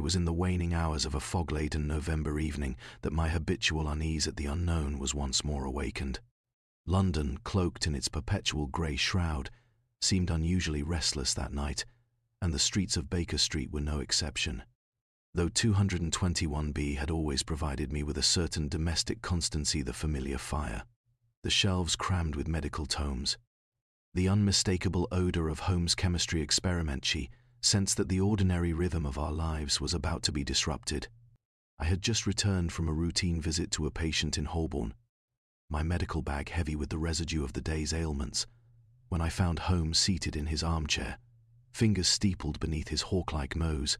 was in the waning hours of a fog-laden November evening that my habitual unease at the unknown was once more awakened. London, cloaked in its perpetual grey shroud, seemed unusually restless that night, and the streets of Baker Street were no exception. Though 221B had always provided me with a certain domestic constancy, the familiar fire, the shelves crammed with medical tomes, the unmistakable odour of Holmes' chemistry experiment, she sensed that the ordinary rhythm of our lives was about to be disrupted. I had just returned from a routine visit to a patient in Holborn, my medical bag heavy with the residue of the day's ailments, when I found Holmes seated in his armchair, fingers steepled beneath his hawk-like nose,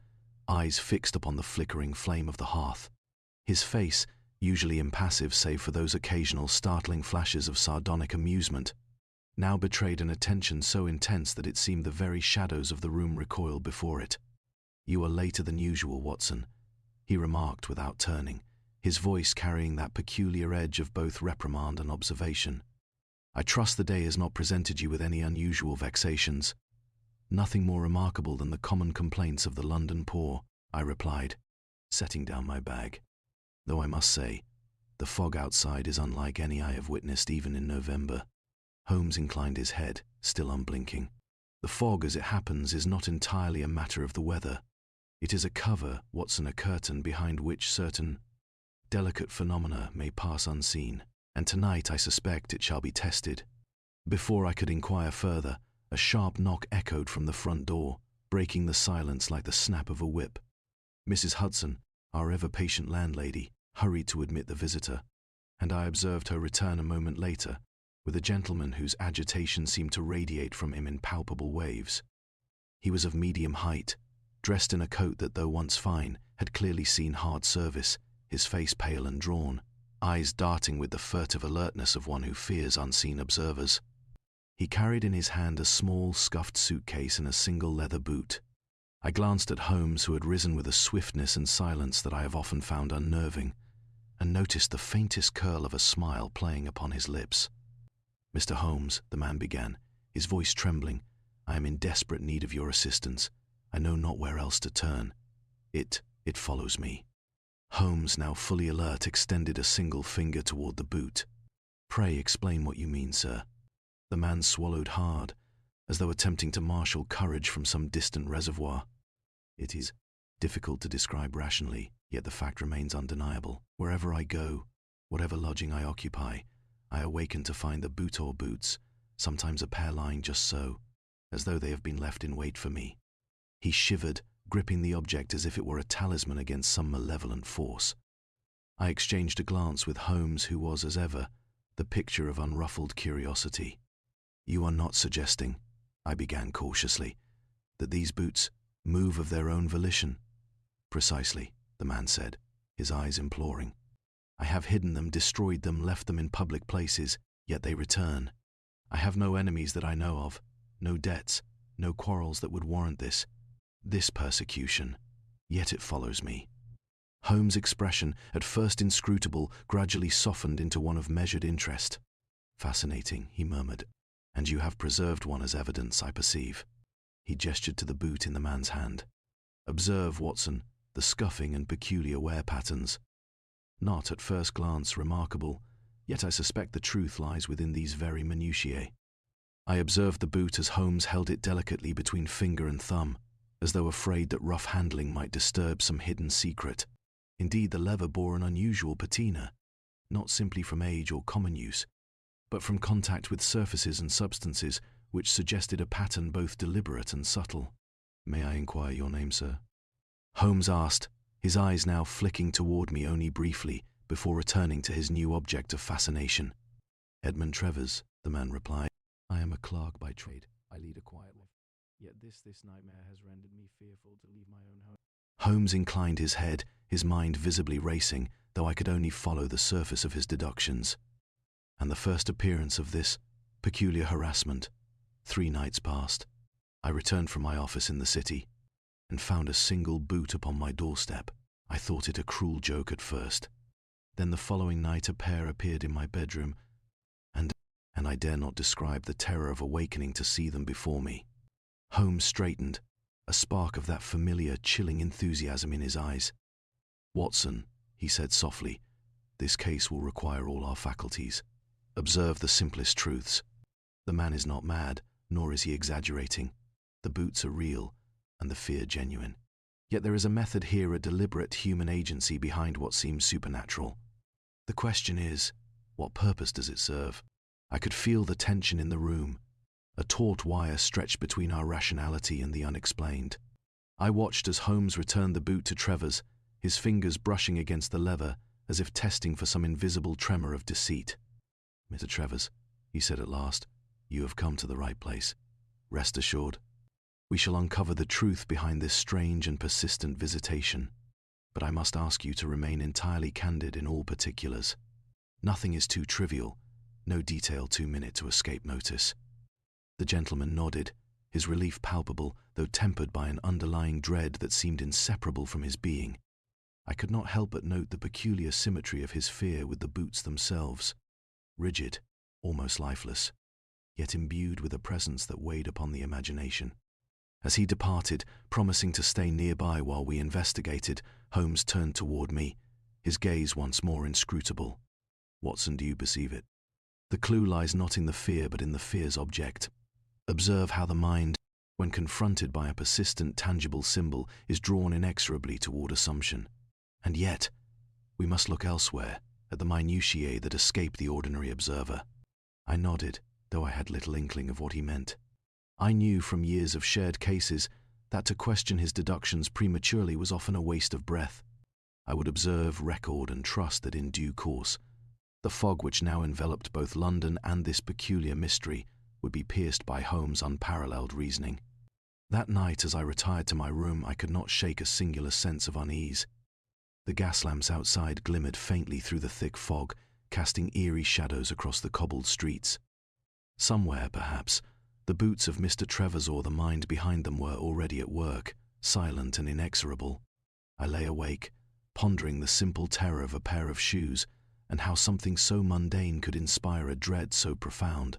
eyes fixed upon the flickering flame of the hearth. His face, usually impassive save for those occasional startling flashes of sardonic amusement, now betrayed an attention so intense that it seemed the very shadows of the room recoiled before it. "You are later than usual, Watson," he remarked without turning, his voice carrying that peculiar edge of both reprimand and observation. "I trust the day has not presented you with any unusual vexations." "Nothing more remarkable than the common complaints of the London poor," I replied, setting down my bag. "Though I must say, the fog outside is unlike any I have witnessed even in November." Holmes inclined his head, still unblinking. "The fog, as it happens, is not entirely a matter of the weather. It is a cover, Watson, a curtain behind which certain delicate phenomena may pass unseen, and tonight I suspect it shall be tested." Before I could inquire further, a sharp knock echoed from the front door, breaking the silence like the snap of a whip. Mrs. Hudson, our ever-patient landlady, hurried to admit the visitor, and I observed her return a moment later, with a gentleman whose agitation seemed to radiate from him in palpable waves. He was of medium height, dressed in a coat that, though once fine, had clearly seen hard service, his face pale and drawn, eyes darting with the furtive alertness of one who fears unseen observers. He carried in his hand a small, scuffed suitcase and a single leather boot. I glanced at Holmes, who had risen with a swiftness and silence that I have often found unnerving, and noticed the faintest curl of a smile playing upon his lips. "Mr. Holmes," the man began, his voice trembling, "I am in desperate need of your assistance. I know not where else to turn. It follows me." Holmes, now fully alert, extended a single finger toward the boot. "Pray explain what you mean, sir." The man swallowed hard, as though attempting to marshal courage from some distant reservoir. "It is difficult to describe rationally, yet the fact remains undeniable. Wherever I go, whatever lodging I occupy, I awaken to find the boot or boots, sometimes a pair lying just so, as though they have been left in wait for me." He shivered, gripping the object as if it were a talisman against some malevolent force. I exchanged a glance with Holmes, who was, as ever, the picture of unruffled curiosity. "You are not suggesting," I began cautiously, "that these boots move of their own volition?" "Precisely," the man said, his eyes imploring. "I have hidden them, destroyed them, left them in public places, yet they return. I have no enemies that I know of, no debts, no quarrels that would warrant this persecution, yet it follows me." Holmes' expression, at first inscrutable, gradually softened into one of measured interest. "Fascinating," he murmured. "And you have preserved one as evidence, I perceive." He gestured to the boot in the man's hand. "Observe, Watson, the scuffing and peculiar wear patterns. Not, at first glance, remarkable, yet I suspect the truth lies within these very minutiae." I observed the boot as Holmes held it delicately between finger and thumb, as though afraid that rough handling might disturb some hidden secret. Indeed, the leather bore an unusual patina, not simply from age or common use, but from contact with surfaces and substances which suggested a pattern both deliberate and subtle. "May I inquire your name, sir?" Holmes asked, his eyes now flicking toward me only briefly before returning to his new object of fascination. "Edmund Travers," the man replied. "I am a clerk by trade. I lead a quiet life. Yet this nightmare has rendered me fearful to leave my own home." Holmes inclined his head, his mind visibly racing, though I could only follow the surface of his deductions. "And the first appearance of this peculiar harassment, 3 nights past. I returned from my office in the city, and found a single boot upon my doorstep. I thought it a cruel joke at first. Then the following night a pair appeared in my bedroom, and I dare not describe the terror of awakening to see them before me." Holmes straightened, a spark of that familiar, chilling enthusiasm in his eyes. "Watson," he said softly, "this case will require all our faculties. Observe the simplest truths. The man is not mad, nor is he exaggerating. The boots are real, and the fear genuine. Yet there is a method here, a deliberate human agency behind what seems supernatural. The question is, what purpose does it serve?" I could feel the tension in the room, a taut wire stretched between our rationality and the unexplained. I watched as Holmes returned the boot to Travers, his fingers brushing against the leather as if testing for some invisible tremor of deceit. "Mr. Travers," he said at last, "you have come to the right place. Rest assured. We shall uncover the truth behind this strange and persistent visitation. But I must ask you to remain entirely candid in all particulars. Nothing is too trivial, no detail too minute to escape notice." The gentleman nodded, his relief palpable, though tempered by an underlying dread that seemed inseparable from his being. I could not help but note the peculiar symmetry of his fear with the boots themselves. Rigid, almost lifeless, yet imbued with a presence that weighed upon the imagination. As he departed, promising to stay nearby while we investigated, Holmes turned toward me, his gaze once more inscrutable. "Watson, do you perceive it? The clue lies not in the fear, but in the fear's object. Observe how the mind, when confronted by a persistent, tangible symbol, is drawn inexorably toward assumption. And yet, we must look elsewhere, at the minutiae that escape the ordinary observer." I nodded, though I had little inkling of what he meant. I knew from years of shared cases that to question his deductions prematurely was often a waste of breath. I would observe, record, and trust that in due course, the fog which now enveloped both London and this peculiar mystery would be pierced by Holmes' unparalleled reasoning. That night, as I retired to my room, I could not shake a singular sense of unease. The gas lamps outside glimmered faintly through the thick fog, casting eerie shadows across the cobbled streets. Somewhere, perhaps, the boots of Mr. Travers or the mind behind them were already at work, silent and inexorable. I lay awake, pondering the simple terror of a pair of shoes, and how something so mundane could inspire a dread so profound.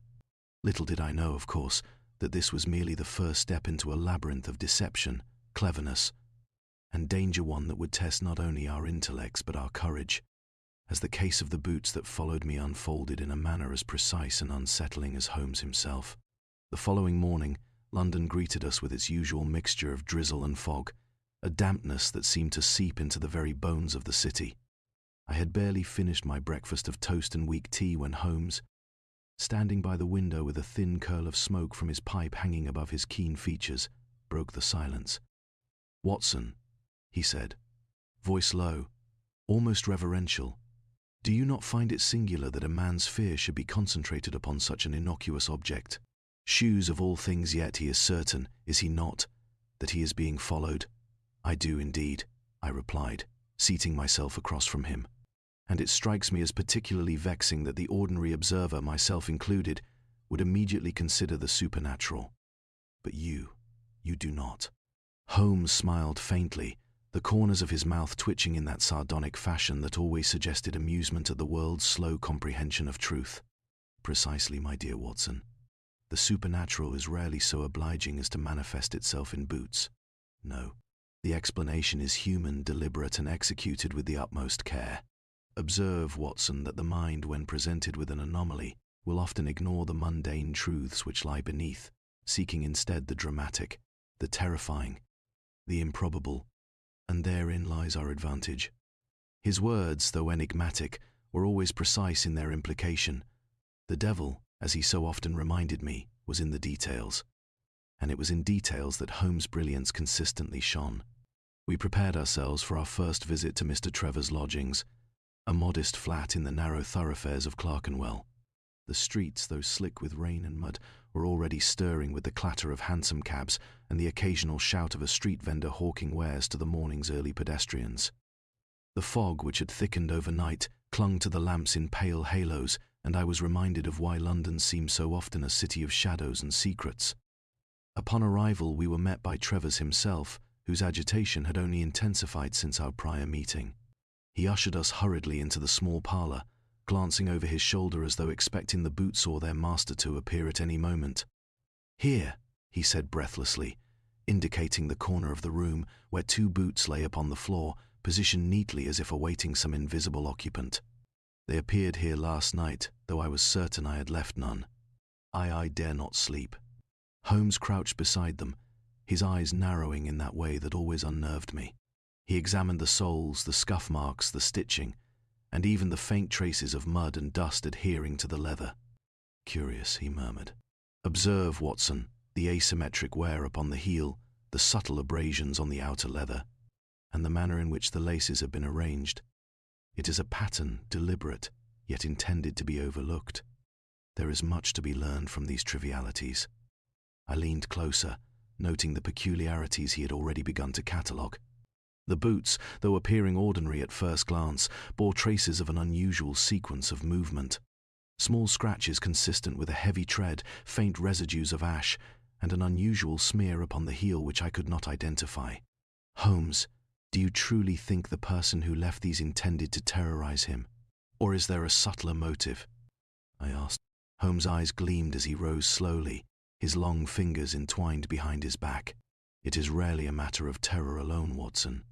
Little did I know, of course, that this was merely the first step into a labyrinth of deception, cleverness, and danger, one that would test not only our intellects but our courage. As the case of the boots that followed me unfolded in a manner as precise and unsettling as Holmes himself. The following morning, London greeted us with its usual mixture of drizzle and fog, a dampness that seemed to seep into the very bones of the city. I had barely finished my breakfast of toast and weak tea when Holmes, standing by the window with a thin curl of smoke from his pipe hanging above his keen features, broke the silence. "Watson," he said, voice low, almost reverential, "do you not find it singular that a man's fear should be concentrated upon such an innocuous object? Shoes of all things, yet he is certain, is he not, that he is being followed?" "I do indeed," I replied, seating myself across from him. "And it strikes me as particularly vexing that the ordinary observer, myself included, would immediately consider the supernatural. But you do not." Holmes smiled faintly, the corners of his mouth twitching in that sardonic fashion that always suggested amusement at the world's slow comprehension of truth. "Precisely, my dear Watson. The supernatural is rarely so obliging as to manifest itself in boots. No, the explanation is human, deliberate, and executed with the utmost care. Observe, Watson, that the mind, when presented with an anomaly, will often ignore the mundane truths which lie beneath, seeking instead the dramatic, the terrifying, the improbable, and therein lies our advantage." His words, though enigmatic, were always precise in their implication. The devil, as he so often reminded me, was in the details. And it was in details that Holmes' brilliance consistently shone. We prepared ourselves for our first visit to Mr. Travers' lodgings, a modest flat in the narrow thoroughfares of Clerkenwell. The streets, though slick with rain and mud, were already stirring with the clatter of hansom cabs and the occasional shout of a street vendor hawking wares to the morning's early pedestrians. The fog, which had thickened overnight, clung to the lamps in pale halos, and I was reminded of why London seemed so often a city of shadows and secrets. Upon arrival, we were met by Travers himself, whose agitation had only intensified since our prior meeting. He ushered us hurriedly into the small parlour, glancing over his shoulder as though expecting the boots or their master to appear at any moment. "Here," he said breathlessly, indicating the corner of the room where two boots lay upon the floor, positioned neatly as if awaiting some invisible occupant. They appeared here last night, though I was certain I had left none. I dare not sleep. Holmes crouched beside them, his eyes narrowing in that way that always unnerved me. He examined the soles, the scuff marks, the stitching, and even the faint traces of mud and dust adhering to the leather. "Curious," he murmured. "Observe, Watson, the asymmetric wear upon the heel, the subtle abrasions on the outer leather, and the manner in which the laces have been arranged. It is a pattern, deliberate, yet intended to be overlooked. There is much to be learned from these trivialities." I leaned closer, noting the peculiarities he had already begun to catalogue. The boots, though appearing ordinary at first glance, bore traces of an unusual sequence of movement. Small scratches consistent with a heavy tread, faint residues of ash, and an unusual smear upon the heel which I could not identify. "Holmes, do you truly think the person who left these intended to terrorize him? Or is there a subtler motive?" I asked. Holmes' eyes gleamed as he rose slowly, his long fingers entwined behind his back. "It is rarely a matter of terror alone, Watson.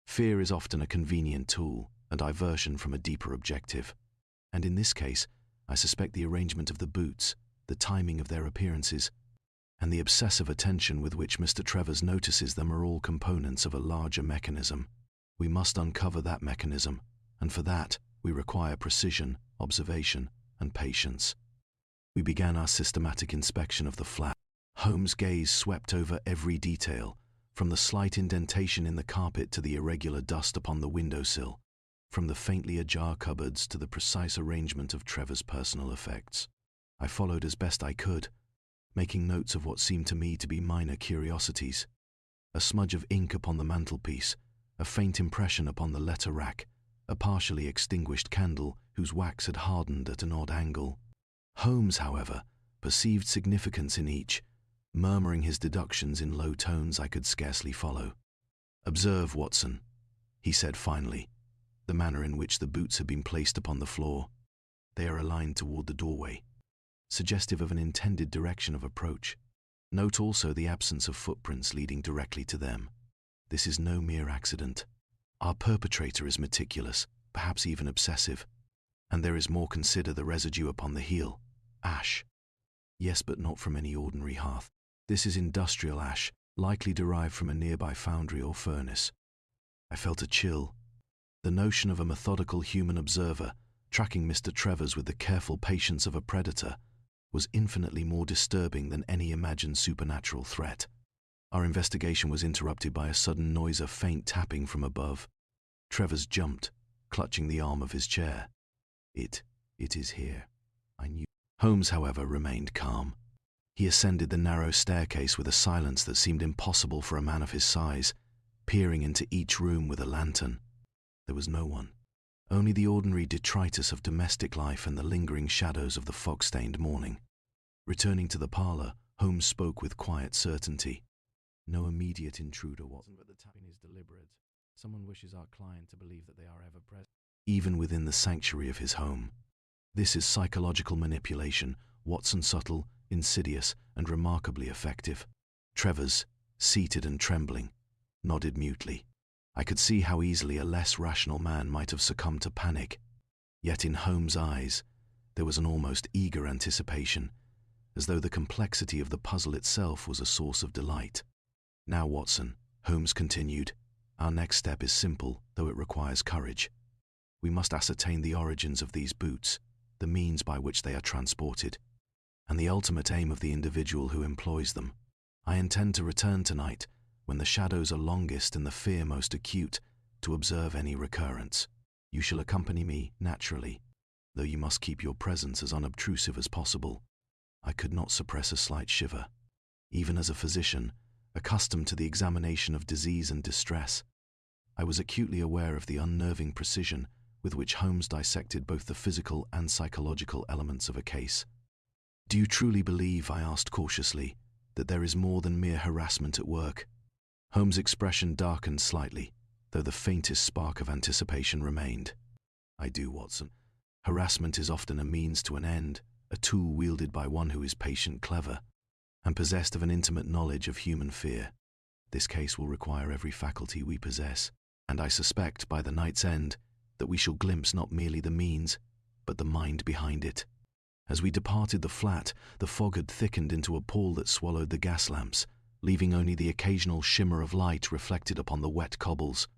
Fear is often a convenient tool, a diversion from a deeper objective. And in this case, I suspect the arrangement of the boots, the timing of their appearances, and the obsessive attention with which Mr. Travers notices them are all components of a larger mechanism. We must uncover that mechanism, and for that, we require precision, observation, and patience." We began our systematic inspection of the flat. Holmes' gaze swept over every detail, from the slight indentation in the carpet to the irregular dust upon the windowsill, from the faintly ajar cupboards to the precise arrangement of Trevor's personal effects. I followed as best I could, making notes of what seemed to me to be minor curiosities. A smudge of ink upon the mantelpiece, a faint impression upon the letter rack, a partially extinguished candle whose wax had hardened at an odd angle. Holmes, however, perceived significance in each, murmuring his deductions in low tones I could scarcely follow. "Observe, Watson," he said finally, "the manner in which the boots have been placed upon the floor. They are aligned toward the doorway, suggestive of an intended direction of approach. Note also the absence of footprints leading directly to them. This is no mere accident. Our perpetrator is meticulous, perhaps even obsessive. And there is more. Consider the residue upon the heel. Ash. Yes, but not from any ordinary hearth. This is industrial ash, likely derived from a nearby foundry or furnace." I felt a chill. The notion of a methodical human observer, tracking Mr. Travers with the careful patience of a predator, was infinitely more disturbing than any imagined supernatural threat. Our investigation was interrupted by a sudden noise of faint tapping from above. Travers jumped, clutching the arm of his chair. It is here. I knew. Holmes, however, remained calm. He ascended the narrow staircase with a silence that seemed impossible for a man of his size, peering into each room with a lantern. There was no one. Only the ordinary detritus of domestic life and the lingering shadows of the fog-stained morning. Returning to the parlor, Holmes spoke with quiet certainty. "No immediate intruder, Watson, but the tapping is deliberate. Someone wishes our client to believe that they are ever present, even within the sanctuary of his home. This is psychological manipulation, Watson, subtle, insidious, and remarkably effective." Travers, seated and trembling, nodded mutely. I could see how easily a less rational man might have succumbed to panic. Yet in Holmes' eyes, there was an almost eager anticipation, as though the complexity of the puzzle itself was a source of delight. "Now, Watson," Holmes continued, "our next step is simple, though it requires courage. We must ascertain the origins of these boots, the means by which they are transported, and the ultimate aim of the individual who employs them. I intend to return tonight, when the shadows are longest and the fear most acute, to observe any recurrence. You shall accompany me, naturally, though you must keep your presence as unobtrusive as possible." I could not suppress a slight shiver. Even as a physician, accustomed to the examination of disease and distress, I was acutely aware of the unnerving precision with which Holmes dissected both the physical and psychological elements of a case. "Do you truly believe," I asked cautiously, "that there is more than mere harassment at work?" Holmes' expression darkened slightly, though the faintest spark of anticipation remained. "I do, Watson. Harassment is often a means to an end, a tool wielded by one who is patient, clever, and possessed of an intimate knowledge of human fear. This case will require every faculty we possess, and I suspect by the night's end that we shall glimpse not merely the means, but the mind behind it. As we departed the flat, the fog had thickened into a pall that swallowed the gas lamps, leaving only the occasional shimmer of light reflected upon the wet cobbles.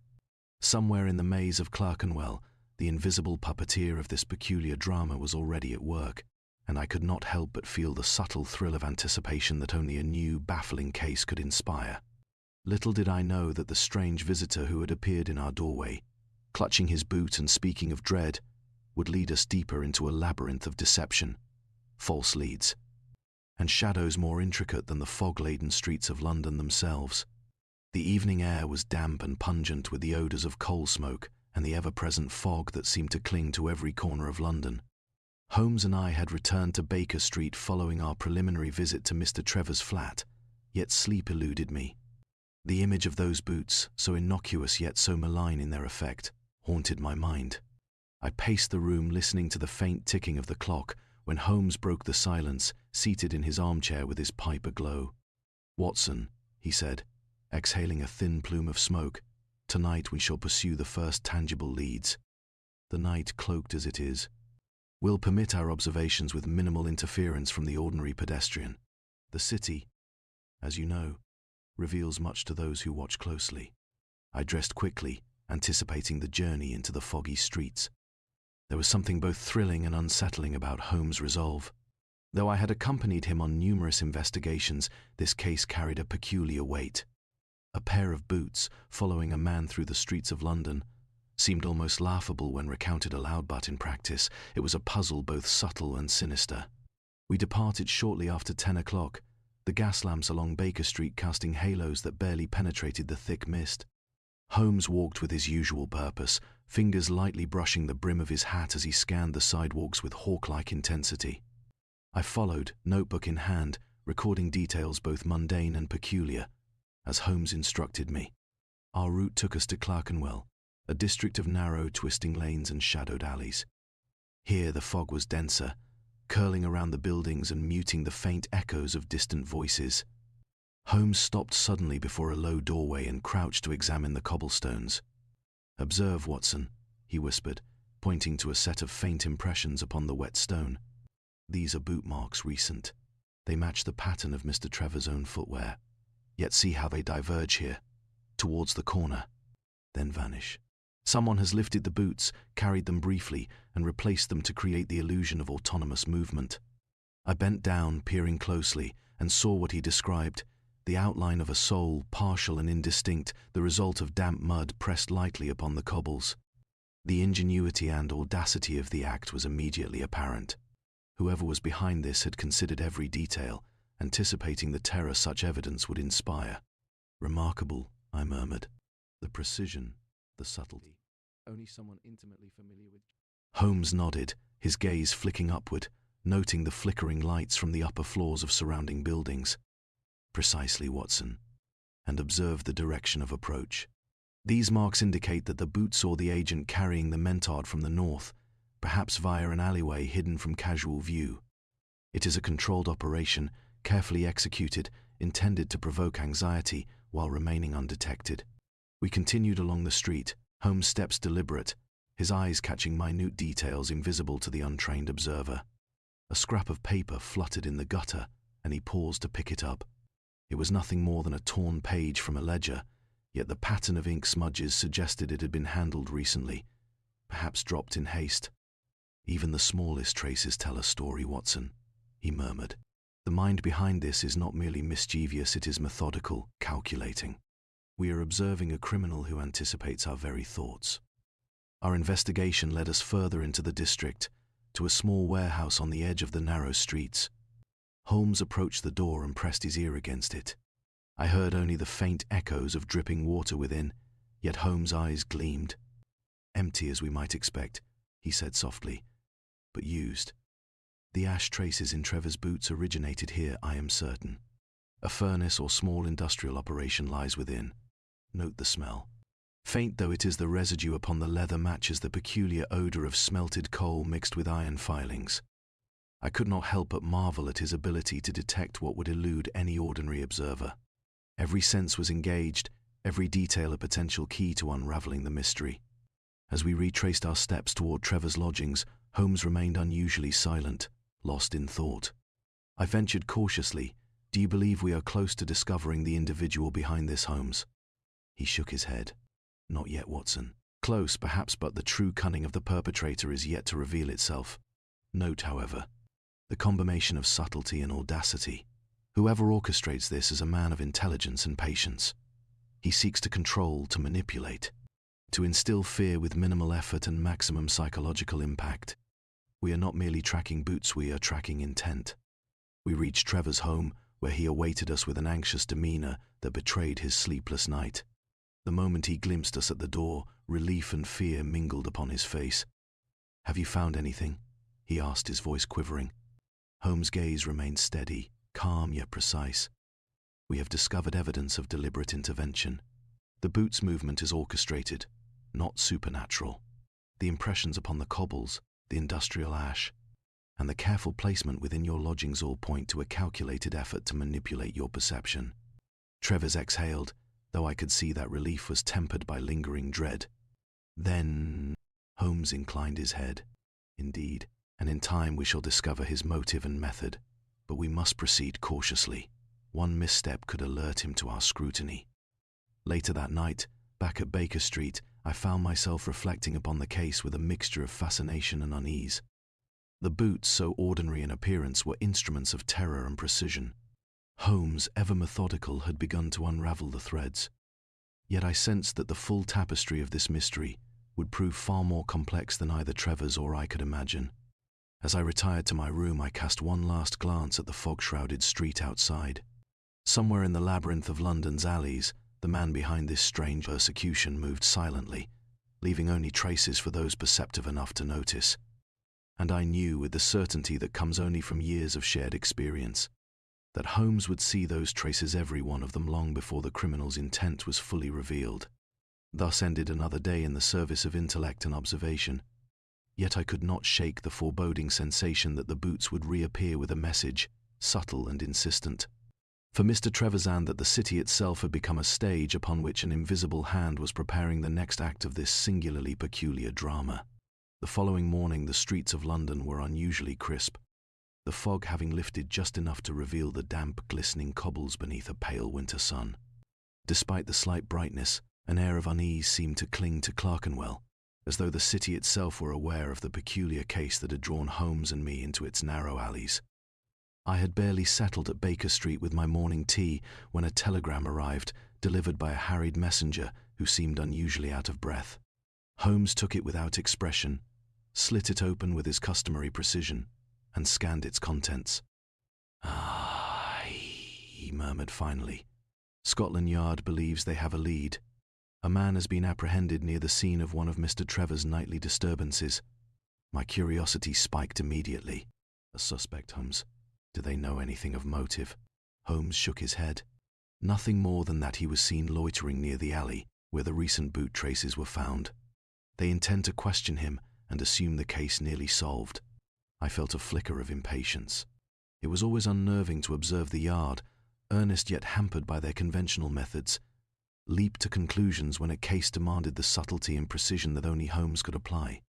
Somewhere in the maze of Clerkenwell, the invisible puppeteer of this peculiar drama was already at work, and I could not help but feel the subtle thrill of anticipation that only a new, baffling case could inspire. Little did I know that the strange visitor who had appeared in our doorway, clutching his boot and speaking of dread, would lead us deeper into a labyrinth of deception, false leads, and shadows more intricate than the fog-laden streets of London themselves. The evening air was damp and pungent with the odours of coal smoke and the ever-present fog that seemed to cling to every corner of London. Holmes and I had returned to Baker Street following our preliminary visit to Mr. Trevor's flat, yet sleep eluded me. The image of those boots, so innocuous yet so malign in their effect, haunted my mind. I paced the room listening to the faint ticking of the clock when Holmes broke the silence, seated in his armchair with his pipe aglow. "Watson," he said, exhaling a thin plume of smoke, "tonight we shall pursue the first tangible leads. The night, cloaked as it is, will permit our observations with minimal interference from the ordinary pedestrian. The city, as you know, reveals much to those who watch closely." I dressed quickly, anticipating the journey into the foggy streets. There was something both thrilling and unsettling about Holmes' resolve. Though I had accompanied him on numerous investigations, this case carried a peculiar weight. A pair of boots, following a man through the streets of London, seemed almost laughable when recounted aloud, but in practice it was a puzzle both subtle and sinister. We departed shortly after 10 o'clock, the gas lamps along Baker Street casting halos that barely penetrated the thick mist. Holmes walked with his usual purpose, fingers lightly brushing the brim of his hat as he scanned the sidewalks with hawk-like intensity. I followed, notebook in hand, recording details both mundane and peculiar, as Holmes instructed me. Our route took us to Clerkenwell, a district of narrow, twisting lanes and shadowed alleys. Here the fog was denser, curling around the buildings and muting the faint echoes of distant voices. Holmes stopped suddenly before a low doorway and crouched to examine the cobblestones. "Observe, Watson," he whispered, pointing to a set of faint impressions upon the wet stone. "These are boot marks recent. They match the pattern of Mr. Trevor's own footwear. Yet see how they diverge here, towards the corner, then vanish. Someone has lifted the boots, carried them briefly, and replaced them to create the illusion of autonomous movement." I bent down, peering closely, and saw what he described, the outline of a sole, partial and indistinct, the result of damp mud pressed lightly upon the cobbles. The ingenuity and audacity of the act was immediately apparent. Whoever was behind this had considered every detail, anticipating the terror such evidence would inspire. "Remarkable," I murmured. "The precision, the subtlety. Only someone intimately familiar with—" Holmes nodded, his gaze flicking upward, noting the flickering lights from the upper floors of surrounding buildings. "Precisely, Watson. And observe the direction of approach. These marks indicate that the boot saw the agent carrying the mentard from the north, perhaps via an alleyway hidden from casual view. It is a controlled operation, carefully executed, intended to provoke anxiety while remaining undetected." We continued along the street, Holmes' steps deliberate, his eyes catching minute details invisible to the untrained observer. A scrap of paper fluttered in the gutter, and he paused to pick it up. It was nothing more than a torn page from a ledger, yet the pattern of ink smudges suggested it had been handled recently, perhaps dropped in haste. "Even the smallest traces tell a story, Watson," he murmured. "The mind behind this is not merely mischievous, it is methodical, calculating. We are observing a criminal who anticipates our very thoughts." Our investigation led us further into the district, to a small warehouse on the edge of the narrow streets. Holmes approached the door and pressed his ear against it. I heard only the faint echoes of dripping water within, yet Holmes' eyes gleamed. "Empty as we might expect," he said softly, "but used. The ash traces in Trevor's boots originated here, I am certain. A furnace or small industrial operation lies within. Note the smell. Faint though it is, the residue upon the leather matches the peculiar odor of smelted coal mixed with iron filings." I could not help but marvel at his ability to detect what would elude any ordinary observer. Every sense was engaged, every detail a potential key to unraveling the mystery. As we retraced our steps toward Trevor's lodgings, Holmes remained unusually silent, lost in thought. I ventured cautiously, "Do you believe we are close to discovering the individual behind this, Holmes?" He shook his head. "Not yet, Watson. Close, perhaps, but the true cunning of the perpetrator is yet to reveal itself. Note, however, the combination of subtlety and audacity. Whoever orchestrates this is a man of intelligence and patience. He seeks to control, to manipulate, to instill fear with minimal effort and maximum psychological impact. We are not merely tracking Boots, we are tracking intent." We reached Trevor's home, where he awaited us with an anxious demeanor that betrayed his sleepless night. The moment he glimpsed us at the door, relief and fear mingled upon his face. "Have you found anything?" he asked, his voice quivering. Holmes' gaze remained steady, calm yet precise. "We have discovered evidence of deliberate intervention. The Boots movement is orchestrated, not supernatural. The impressions upon the cobbles, the industrial ash, and the careful placement within your lodgings all point to a calculated effort to manipulate your perception." Travers exhaled, though I could see that relief was tempered by lingering dread. "Then—" Holmes inclined his head. "Indeed, and in time we shall discover his motive and method. But we must proceed cautiously. One misstep could alert him to our scrutiny." Later that night, back at Baker Street, I found myself reflecting upon the case with a mixture of fascination and unease. The Boots, so ordinary in appearance, were instruments of terror and precision. Holmes, ever methodical, had begun to unravel the threads. Yet I sensed that the full tapestry of this mystery would prove far more complex than either Travers or I could imagine. As I retired to my room, I cast one last glance at the fog-shrouded street outside. Somewhere in the labyrinth of London's alleys, the man behind this strange persecution moved silently, leaving only traces for those perceptive enough to notice. And I knew, with the certainty that comes only from years of shared experience, that Holmes would see those traces, every one of them, long before the criminal's intent was fully revealed. Thus ended another day in the service of intellect and observation. Yet I could not shake the foreboding sensation that the Boots would reappear with a message, subtle and insistent. For Mr. Trevisan, that the city itself had become a stage upon which an invisible hand was preparing the next act of this singularly peculiar drama. The following morning the streets of London were unusually crisp, the fog having lifted just enough to reveal the damp, glistening cobbles beneath a pale winter sun. Despite the slight brightness, an air of unease seemed to cling to Clerkenwell, as though the city itself were aware of the peculiar case that had drawn Holmes and me into its narrow alleys. I had barely settled at Baker Street with my morning tea when a telegram arrived, delivered by a harried messenger who seemed unusually out of breath. Holmes took it without expression, slit it open with his customary precision, and scanned its contents. "Ah," he murmured finally. "Scotland Yard believes they have a lead. A man has been apprehended near the scene of one of Mr. Trevor's nightly disturbances." My curiosity spiked immediately. "A suspect, Holmes? Do they know anything of motive?" Holmes shook his head. "Nothing more than that he was seen loitering near the alley where the recent boot traces were found. They intend to question him and assume the case nearly solved." I felt a flicker of impatience. It was always unnerving to observe the Yard, earnest yet hampered by their conventional methods, leap to conclusions when a case demanded the subtlety and precision that only Holmes could apply.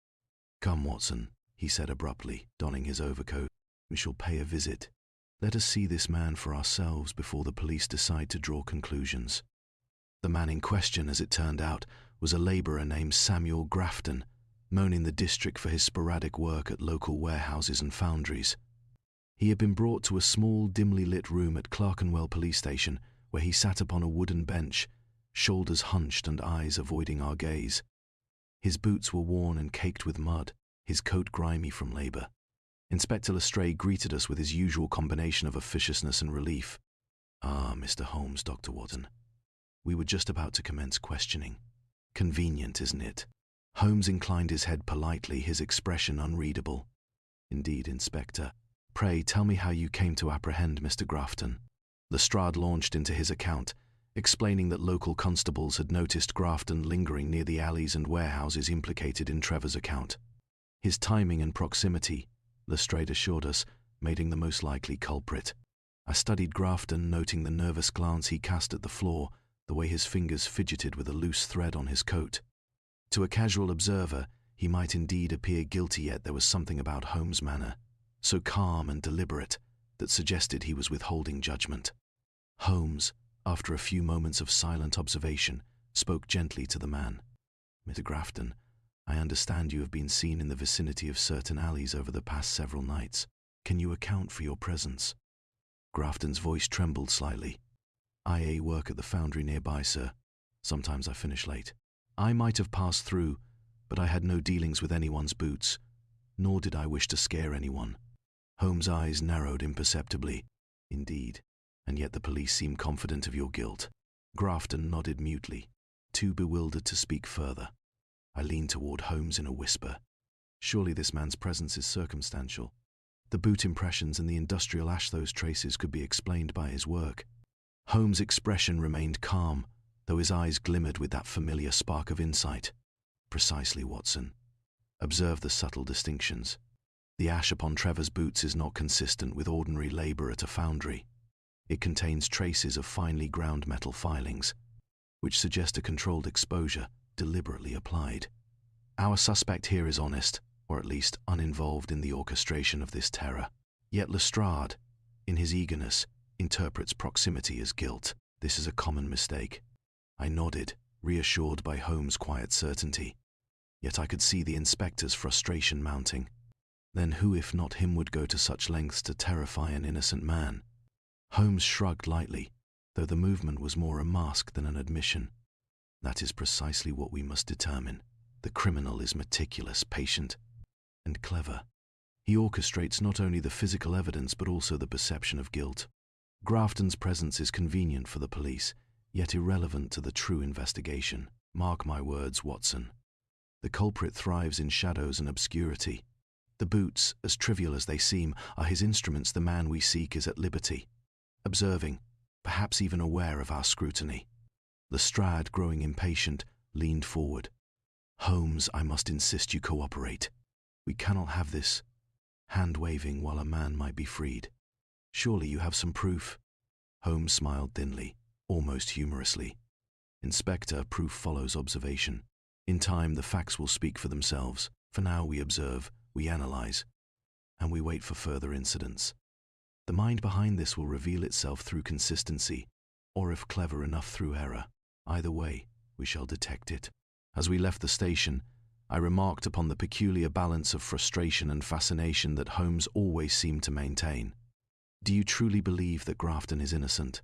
"Come, Watson," he said abruptly, donning his overcoat. "We shall pay a visit. Let us see this man for ourselves before the police decide to draw conclusions." The man in question, as it turned out, was a labourer named Samuel Grafton, known in the district for his sporadic work at local warehouses and foundries. He had been brought to a small, dimly lit room at Clerkenwell police station, where he sat upon a wooden bench, shoulders hunched and eyes avoiding our gaze. His boots were worn and caked with mud, his coat grimy from labour. Inspector Lestrade greeted us with his usual combination of officiousness and relief. "Ah, Mr. Holmes, Dr. Watson. We were just about to commence questioning. Convenient, isn't it?" Holmes inclined his head politely, his expression unreadable. "Indeed, Inspector. Pray tell me how you came to apprehend Mr. Grafton." Lestrade launched into his account, explaining that local constables had noticed Grafton lingering near the alleys and warehouses implicated in Trevor's account. His timing and proximity, Lestrade assured us, made him the most likely culprit. I studied Grafton, noting the nervous glance he cast at the floor, the way his fingers fidgeted with a loose thread on his coat. To a casual observer, he might indeed appear guilty, yet there was something about Holmes' manner, so calm and deliberate, that suggested he was withholding judgment. Holmes, after a few moments of silent observation, spoke gently to the man. "Mr. Grafton, I understand you have been seen in the vicinity of certain alleys over the past several nights. Can you account for your presence?" Grafton's voice trembled slightly. "I work at the foundry nearby, sir. Sometimes I finish late. I might have passed through, but I had no dealings with anyone's boots, nor did I wish to scare anyone." Holmes' eyes narrowed imperceptibly. "Indeed, and yet the police seem confident of your guilt." Grafton nodded mutely, too bewildered to speak further. I leaned toward Holmes in a whisper. Surely this man's presence is circumstantial. The boot impressions and the industrial ash those traces could be explained by his work. Holmes' expression remained calm, though his eyes glimmered with that familiar spark of insight. "Precisely, Watson. Observe the subtle distinctions. The ash upon Trevor's boots is not consistent with ordinary labor at a foundry. It contains traces of finely ground metal filings, which suggest a controlled exposure, deliberately applied. Our suspect here is honest, or at least uninvolved in the orchestration of this terror. Yet Lestrade, in his eagerness, interprets proximity as guilt. This is a common mistake." I nodded, reassured by Holmes' quiet certainty. Yet I could see the inspector's frustration mounting. Then who, if not him, would go to such lengths to terrify an innocent man? Holmes shrugged lightly, though the movement was more a mask than an admission. "That is precisely what we must determine. The criminal is meticulous, patient, and clever. He orchestrates not only the physical evidence but also the perception of guilt. Grafton's presence is convenient for the police, yet irrelevant to the true investigation. Mark my words, Watson. The culprit thrives in shadows and obscurity. The boots, as trivial as they seem, are his instruments. The man we seek is at liberty, observing, perhaps even aware of our scrutiny." Lestrade, growing impatient, leaned forward. "Holmes, I must insist you cooperate. We cannot have this hand-waving while a man might be freed. Surely you have some proof?" Holmes smiled thinly, almost humorously. "Inspector, proof follows observation. In time, the facts will speak for themselves. For now, we observe, we analyze, and we wait for further incidents. The mind behind this will reveal itself through consistency, or if clever enough, through error. Either way, we shall detect it." As we left the station, I remarked upon the peculiar balance of frustration and fascination that Holmes always seemed to maintain. "Do you truly believe that Grafton is innocent?"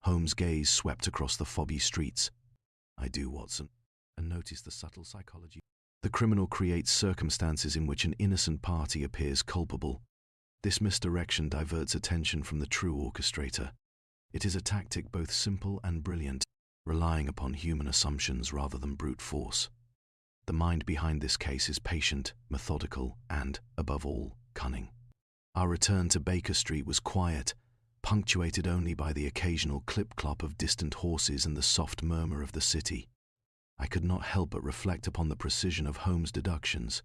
Holmes' gaze swept across the foggy streets. "I do, Watson, and notice the subtle psychology. The criminal creates circumstances in which an innocent party appears culpable. This misdirection diverts attention from the true orchestrator. It is a tactic both simple and brilliant, relying upon human assumptions rather than brute force. The mind behind this case is patient, methodical, and, above all, cunning." Our return to Baker Street was quiet, punctuated only by the occasional clip-clop of distant horses and the soft murmur of the city. I could not help but reflect upon the precision of Holmes' deductions.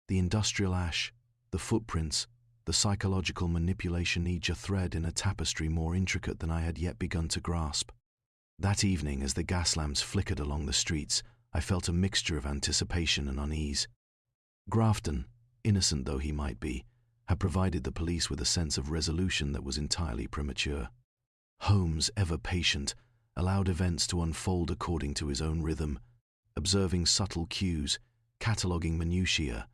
The industrial ash, the footprints, the psychological manipulation, each a thread in a tapestry more intricate than I had yet begun to grasp. That evening, as the gas lamps flickered along the streets, I felt a mixture of anticipation and unease. Grafton, innocent though he might be, had provided the police with a sense of resolution that was entirely premature. Holmes, ever patient, allowed events to unfold according to his own rhythm, observing subtle cues, cataloguing minutiae,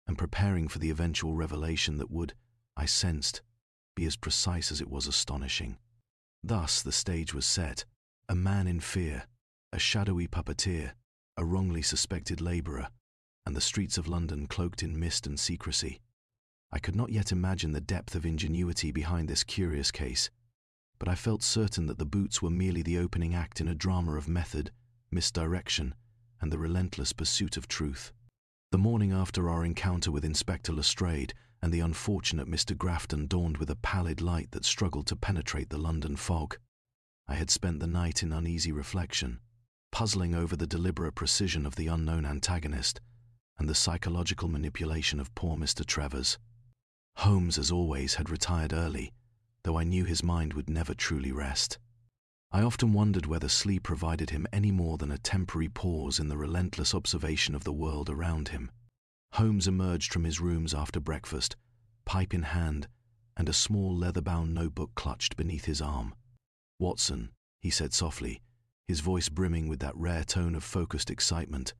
and preparing for the eventual revelation that would, I sensed, be as precise as it was astonishing. Thus the stage was set: a man in fear, a shadowy puppeteer, a wrongly suspected labourer, and the streets of London cloaked in mist and secrecy. I could not yet imagine the depth of ingenuity behind this curious case, but I felt certain that the boots were merely the opening act in a drama of method, misdirection, and the relentless pursuit of truth. The morning after our encounter with Inspector Lestrade and the unfortunate Mr. Grafton dawned with a pallid light that struggled to penetrate the London fog. I had spent the night in uneasy reflection, puzzling over the deliberate precision of the unknown antagonist and the psychological manipulation of poor Mr. Travers. Holmes, as always, had retired early, though I knew his mind would never truly rest. I often wondered whether sleep provided him any more than a temporary pause in the relentless observation of the world around him. Holmes emerged from his rooms after breakfast, pipe in hand, and a small leather-bound notebook clutched beneath his arm. "Watson," he said softly, his voice brimming with that rare tone of focused excitement,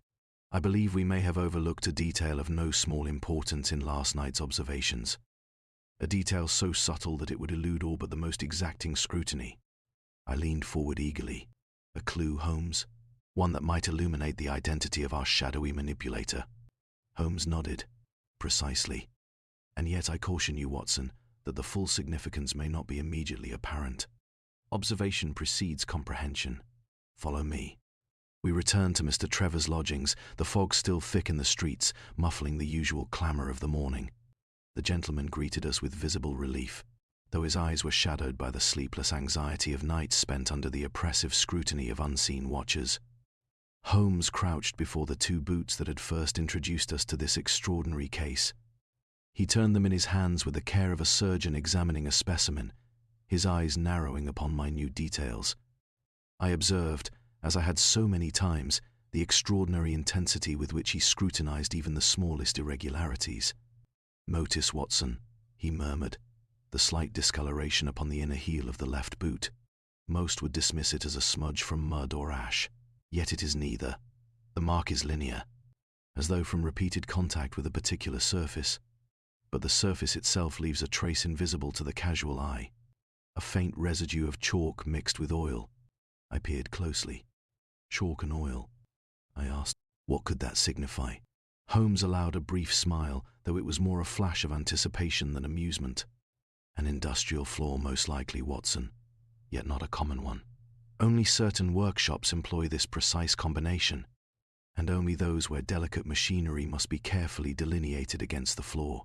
"I believe we may have overlooked a detail of no small importance in last night's observations. A detail so subtle that it would elude all but the most exacting scrutiny." I leaned forward eagerly. "A clue, Holmes? One that might illuminate the identity of our shadowy manipulator?" Holmes nodded. "Precisely. And yet I caution you, Watson, that the full significance may not be immediately apparent. Observation precedes comprehension. Follow me." We returned to Mr. Trevor's lodgings, the fog still thick in the streets, muffling the usual clamour of the morning. The gentleman greeted us with visible relief, though his eyes were shadowed by the sleepless anxiety of nights spent under the oppressive scrutiny of unseen watchers. Holmes crouched before the two boots that had first introduced us to this extraordinary case. He turned them in his hands with the care of a surgeon examining a specimen, his eyes narrowing upon minute details. I observed, as I had so many times, the extraordinary intensity with which he scrutinized even the smallest irregularities. "Notice, Watson," he murmured, "the slight discoloration upon the inner heel of the left boot. Most would dismiss it as a smudge from mud or ash, yet it is neither. The mark is linear, as though from repeated contact with a particular surface, but the surface itself leaves a trace invisible to the casual eye, a faint residue of chalk mixed with oil." I peered closely. "Chalk and oil?" I asked. "What could that signify?" Holmes allowed a brief smile, though it was more a flash of anticipation than amusement. "An industrial flaw, most likely, Watson, yet not a common one. Only certain workshops employ this precise combination, and only those where delicate machinery must be carefully delineated against the flaw.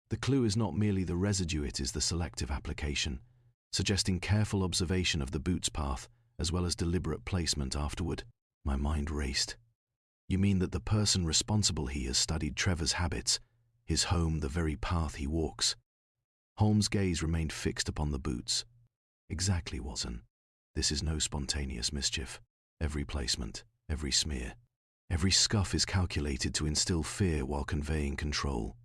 The clue is not merely the residue, it is the selective application, suggesting careful observation of the boot's path, as well as deliberate placement afterward." My mind raced. "You mean that the person responsible here has studied Trevor's habits, his home, the very path he walks?" Holmes' gaze remained fixed upon the boots. "Exactly, Watson. This is no spontaneous mischief. Every placement, every smear, every scuff is calculated to instill fear while conveying control.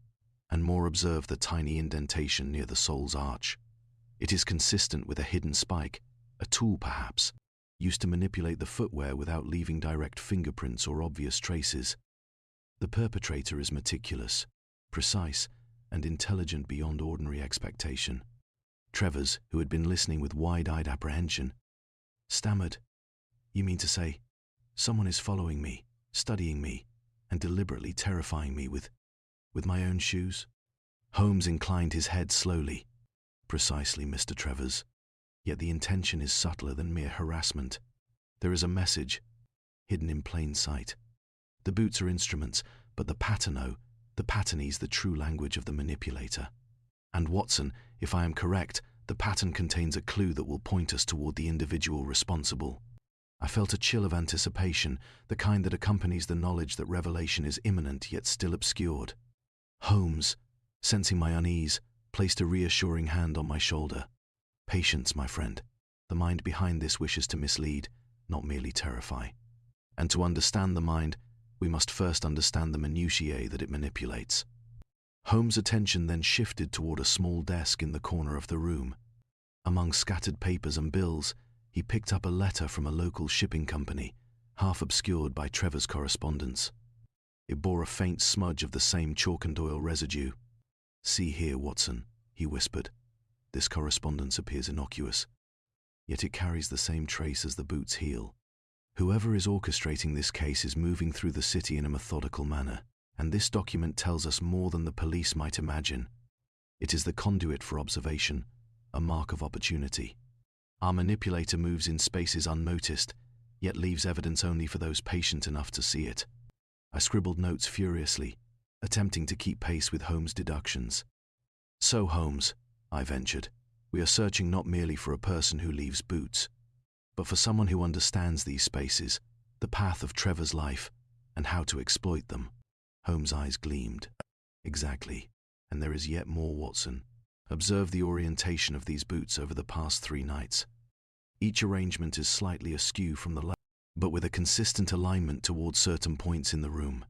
And more, observe the tiny indentation near the sole's arch. It is consistent with a hidden spike, a tool perhaps, used to manipulate the footwear without leaving direct fingerprints or obvious traces. The perpetrator is meticulous, precise, and intelligent beyond ordinary expectation." Travers, who had been listening with wide-eyed apprehension, stammered, "You mean to say, someone is following me, studying me, and deliberately terrifying me with my own shoes?" Holmes inclined his head slowly. "Precisely, Mr. Travers. Yet the intention is subtler than mere harassment. There is a message, hidden in plain sight. The boots are instruments, but the pattern is the true language of the manipulator. And Watson, if I am correct, the pattern contains a clue that will point us toward the individual responsible." I felt a chill of anticipation, the kind that accompanies the knowledge that revelation is imminent yet still obscured. Holmes, sensing my unease, placed a reassuring hand on my shoulder. "Patience, my friend. The mind behind this wishes to mislead, not merely terrify. And to understand the mind, we must first understand the minutiae that it manipulates." Holmes' attention then shifted toward a small desk in the corner of the room. Among scattered papers and bills, he picked up a letter from a local shipping company, half obscured by Trevor's correspondence. It bore a faint smudge of the same chalk and oil residue. "See here, Watson," he whispered. "This correspondence appears innocuous, yet it carries the same trace as the boot's heel. Whoever is orchestrating this case is moving through the city in a methodical manner, and this document tells us more than the police might imagine. It is the conduit for observation, a mark of opportunity. Our manipulator moves in spaces unnoticed, yet leaves evidence only for those patient enough to see it." I scribbled notes furiously, attempting to keep pace with Holmes' deductions. "So, Holmes," I ventured, "we are searching not merely for a person who leaves boots, but for someone who understands these spaces, the path of Trevor's life, and how to exploit them." Holmes' eyes gleamed. "Exactly. And there is yet more, Watson. Observe the orientation of these boots over the past 3 nights. Each arrangement is slightly askew from the left, but with a consistent alignment towards certain points in the room.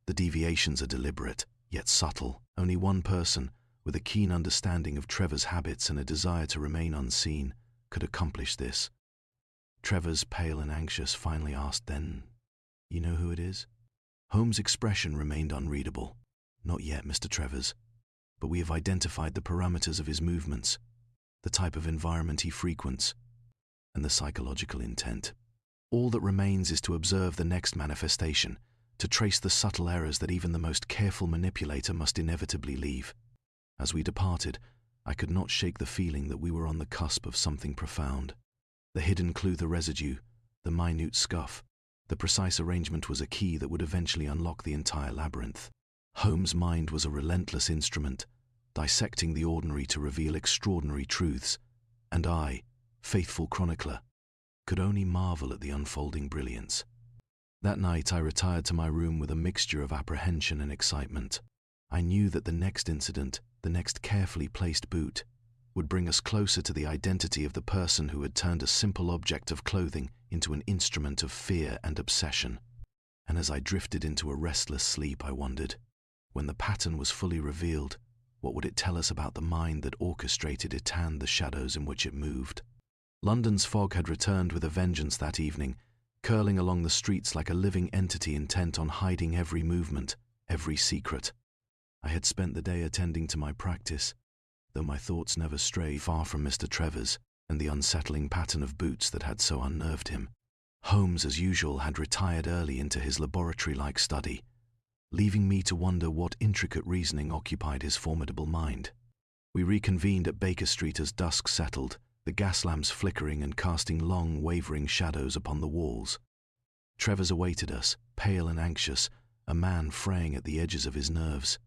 The deviations are deliberate, yet subtle. Only one person, with a keen understanding of Trevor's habits and a desire to remain unseen, could accomplish this. Trevor's pale and anxious finally asked, "Then, you know who it is?" Holmes' expression remained unreadable. "Not yet, Mr. Travers, but we have identified the parameters of his movements, the type of environment he frequents, and the psychological intent. All that remains is to observe the next manifestation, to trace the subtle errors that even the most careful manipulator must inevitably leave." As we departed, I could not shake the feeling that we were on the cusp of something profound. The hidden clue, the residue, the minute scuff, the precise arrangement was a key that would eventually unlock the entire labyrinth. Holmes' mind was a relentless instrument, dissecting the ordinary to reveal extraordinary truths, and I, faithful chronicler, could only marvel at the unfolding brilliance. That night I retired to my room with a mixture of apprehension and excitement. I knew that the next incident, the next carefully placed boot, would bring us closer to the identity of the person who had turned a simple object of clothing into an instrument of fear and obsession. And as I drifted into a restless sleep, I wondered, when the pattern was fully revealed, what would it tell us about the mind that orchestrated it and the shadows in which it moved? London's fog had returned with a vengeance that evening, curling along the streets like a living entity intent on hiding every movement, every secret. I had spent the day attending to my practice, though my thoughts never strayed far from Mr. Travers and the unsettling pattern of boots that had so unnerved him. Holmes, as usual, had retired early into his laboratory-like study, leaving me to wonder what intricate reasoning occupied his formidable mind. We reconvened at Baker Street as dusk settled, the gas lamps flickering and casting long, wavering shadows upon the walls. Travers awaited us, pale and anxious, a man fraying at the edges of his nerves.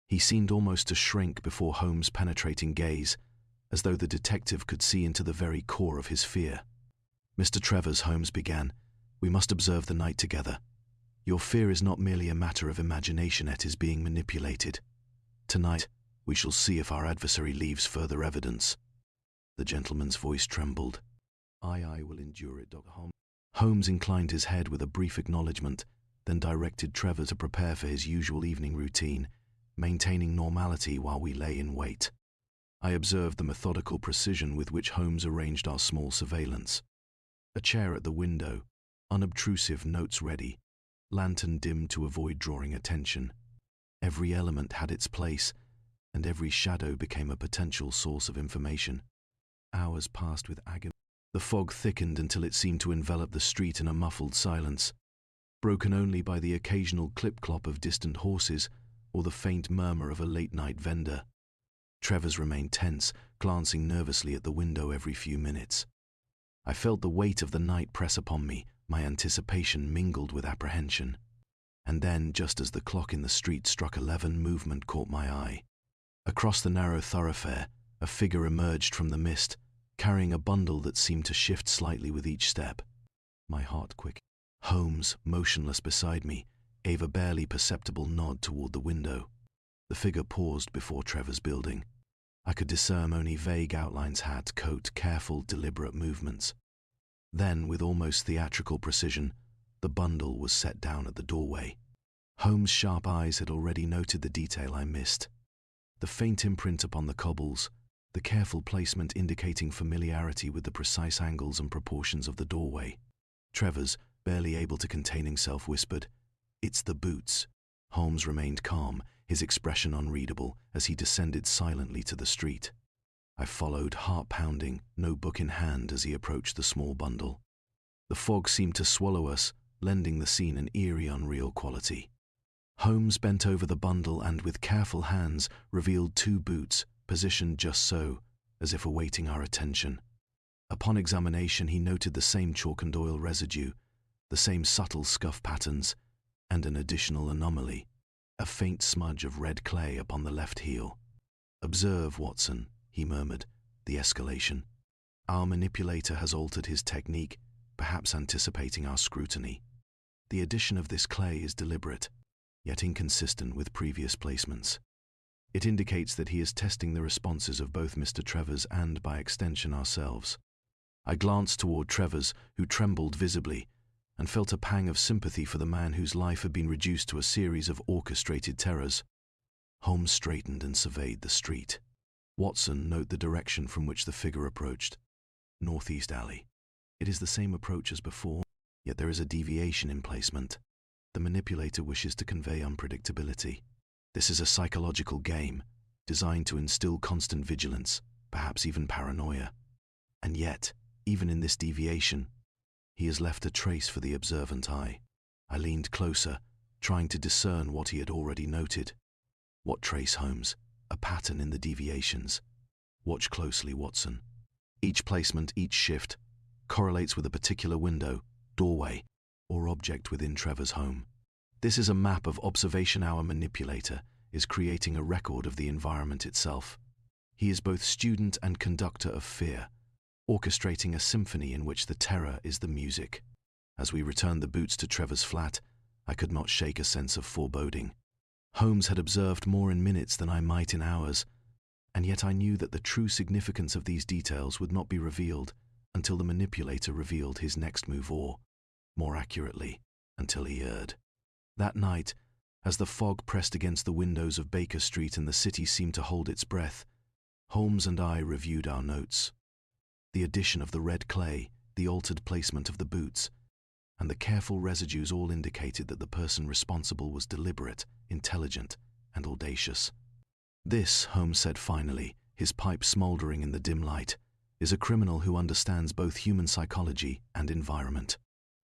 He seemed almost to shrink before Holmes' penetrating gaze, as though the detective could see into the very core of his fear. "Mr. Travers," Holmes began, "we must observe the night together. Your fear is not merely a matter of imagination, it is being manipulated. Tonight, we shall see if our adversary leaves further evidence." The gentleman's voice trembled. I will endure it, Dr. Holmes." Holmes inclined his head with a brief acknowledgement, then directed Trevor to prepare for his usual evening routine, maintaining normality while we lay in wait. I observed the methodical precision with which Holmes arranged our small surveillance. A chair at the window, unobtrusive, notes ready, lantern dimmed to avoid drawing attention. Every element had its place, and every shadow became a potential source of information. Hours passed with agony. The fog thickened until it seemed to envelop the street in a muffled silence, broken only by the occasional clip-clop of distant horses or the faint murmur of a late-night vendor. Travers remained tense, glancing nervously at the window every few minutes. I felt the weight of the night press upon me, my anticipation mingled with apprehension. And then, just as the clock in the street struck 11, movement caught my eye. Across the narrow thoroughfare, a figure emerged from the mist, carrying a bundle that seemed to shift slightly with each step. My heart quickened. Holmes, motionless beside me, gave a barely perceptible nod toward the window. The figure paused before Trevor's building. I could discern only vague outlines, hat, coat, careful, deliberate movements. Then, with almost theatrical precision, the bundle was set down at the doorway. Holmes' sharp eyes had already noted the detail I missed. The faint imprint upon the cobbles, the careful placement indicating familiarity with the precise angles and proportions of the doorway. Travers, barely able to contain himself, whispered, "It's the boots." Holmes remained calm, his expression unreadable, as he descended silently to the street. I followed, heart pounding, notebook in hand, as he approached the small bundle. The fog seemed to swallow us, lending the scene an eerie, unreal quality. Holmes bent over the bundle and, with careful hands, revealed 2 boots, positioned just so, as if awaiting our attention. Upon examination, he noted the same chalk and oil residue, the same subtle scuff patterns, and an additional anomaly, a faint smudge of red clay upon the left heel. "Observe, Watson," he murmured, "the escalation. Our manipulator has altered his technique, perhaps anticipating our scrutiny. The addition of this clay is deliberate, yet inconsistent with previous placements. It indicates that he is testing the responses of both Mr. Travers and, by extension, ourselves. I glanced toward Travers, who trembled visibly, and felt a pang of sympathy for the man whose life had been reduced to a series of orchestrated terrors. Holmes straightened and surveyed the street. "Watson, note the direction from which the figure approached. Northeast alley. It is the same approach as before, yet there is a deviation in placement. The manipulator wishes to convey unpredictability. This is a psychological game, designed to instill constant vigilance, perhaps even paranoia. And yet, even in this deviation, he has left a trace for the observant eye." I leaned closer, trying to discern what he had already noted. "What trace, Holmes? A pattern in the deviations. Watch closely, Watson. Each placement, each shift, correlates with a particular window, doorway, or object within Trevor's home. This is a map of observation. Our manipulator is creating a record of the environment itself. He is both student and conductor of fear, orchestrating a symphony in which the terror is the music." As we returned the boots to Trevor's flat, I could not shake a sense of foreboding. Holmes had observed more in minutes than I might in hours, and yet I knew that the true significance of these details would not be revealed until the manipulator revealed his next move, or, more accurately, until he erred. That night, as the fog pressed against the windows of Baker Street and the city seemed to hold its breath, Holmes and I reviewed our notes. The addition of the red clay, the altered placement of the boots, and the careful residues all indicated that the person responsible was deliberate, intelligent, and audacious. "This," Holmes said finally, his pipe smouldering in the dim light, "is a criminal who understands both human psychology and environment.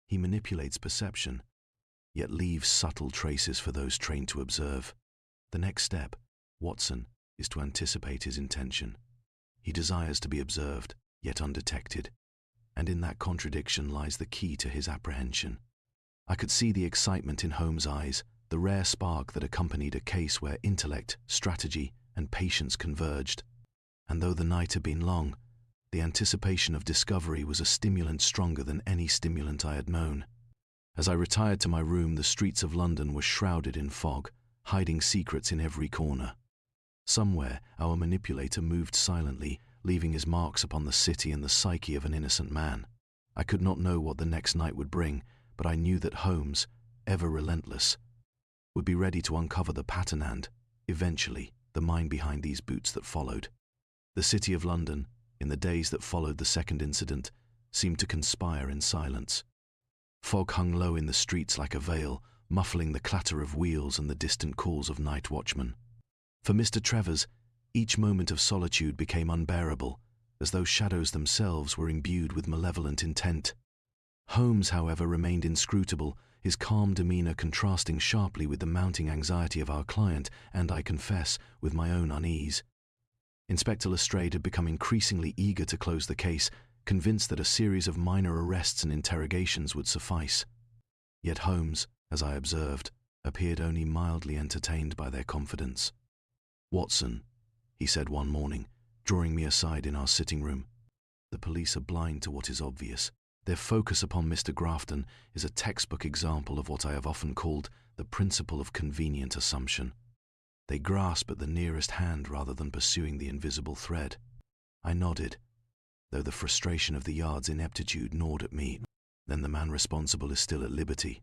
He manipulates perception, yet leaves subtle traces for those trained to observe. The next step, Watson, is to anticipate his intention. He desires to be observed, yet undetected, and in that contradiction lies the key to his apprehension." I could see the excitement in Holmes' eyes, the rare spark that accompanied a case where intellect, strategy, and patience converged. And though the night had been long, the anticipation of discovery was a stimulant stronger than any stimulant I had known. As I retired to my room, the streets of London were shrouded in fog, hiding secrets in every corner. Somewhere, our manipulator moved silently, leaving his marks upon the city and the psyche of an innocent man. I could not know what the next night would bring, but I knew that Holmes, ever relentless, would be ready to uncover the pattern and, eventually, the mind behind these boots that followed. The city of London, in the days that followed the second incident, seemed to conspire in silence. Fog hung low in the streets like a veil, muffling the clatter of wheels and the distant calls of night watchmen. For Mr. Travers, each moment of solitude became unbearable, as though shadows themselves were imbued with malevolent intent. Holmes, however, remained inscrutable, his calm demeanor contrasting sharply with the mounting anxiety of our client and, I confess, with my own unease. Inspector Lestrade had become increasingly eager to close the case, convinced that a series of minor arrests and interrogations would suffice. Yet Holmes, as I observed, appeared only mildly entertained by their confidence. "Watson," he said one morning, drawing me aside in our sitting room, "the police are blind to what is obvious. Their focus upon Mr. Grafton is a textbook example of what I have often called the principle of convenient assumption. They grasp at the nearest hand rather than pursuing the invisible thread." I nodded, though the frustration of the yard's ineptitude gnawed at me. "Then the man responsible is still at liberty."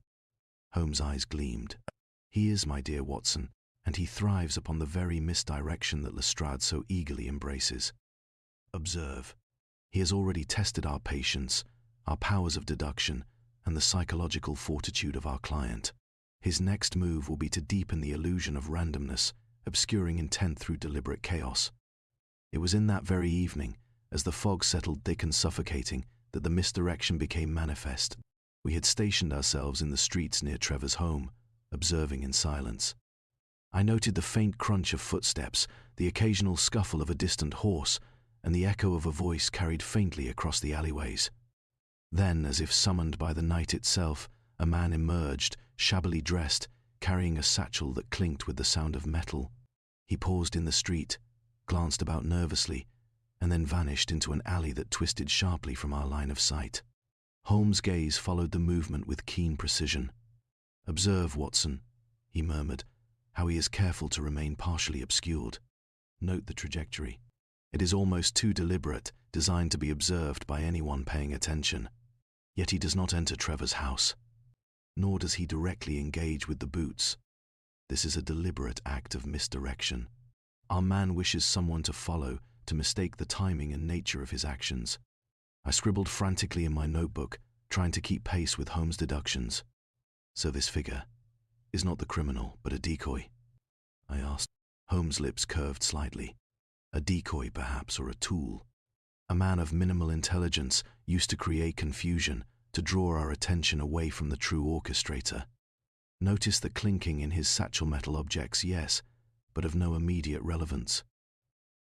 Holmes' eyes gleamed. "He is, my dear Watson, and he thrives upon the very misdirection that Lestrade so eagerly embraces. Observe, he has already tested our patience, our powers of deduction, and the psychological fortitude of our client. His next move will be to deepen the illusion of randomness, obscuring intent through deliberate chaos." It was in that very evening, as the fog settled thick and suffocating, that the misdirection became manifest. We had stationed ourselves in the streets near Trevor's home, observing in silence. I noted the faint crunch of footsteps, the occasional scuffle of a distant horse, and the echo of a voice carried faintly across the alleyways. Then, as if summoned by the night itself, a man emerged, shabbily dressed, carrying a satchel that clinked with the sound of metal. He paused in the street, glanced about nervously, and then vanished into an alley that twisted sharply from our line of sight. Holmes' gaze followed the movement with keen precision. "Observe, Watson," he murmured, how he is careful to remain partially obscured. Note the trajectory. It is almost too deliberate, designed to be observed by anyone paying attention. Yet he does not enter Trevor's house. Nor does he directly engage with the boots. This is a deliberate act of misdirection. Our man wishes someone to follow, to mistake the timing and nature of his actions. I scribbled frantically in my notebook, trying to keep pace with Holmes' deductions. So this figure is not the criminal, but a decoy? I asked. Holmes' lips curved slightly. A decoy, perhaps, or a tool. A man of minimal intelligence, used to create confusion, to draw our attention away from the true orchestrator. Notice the clinking in his satchel metal objects, yes, but of no immediate relevance.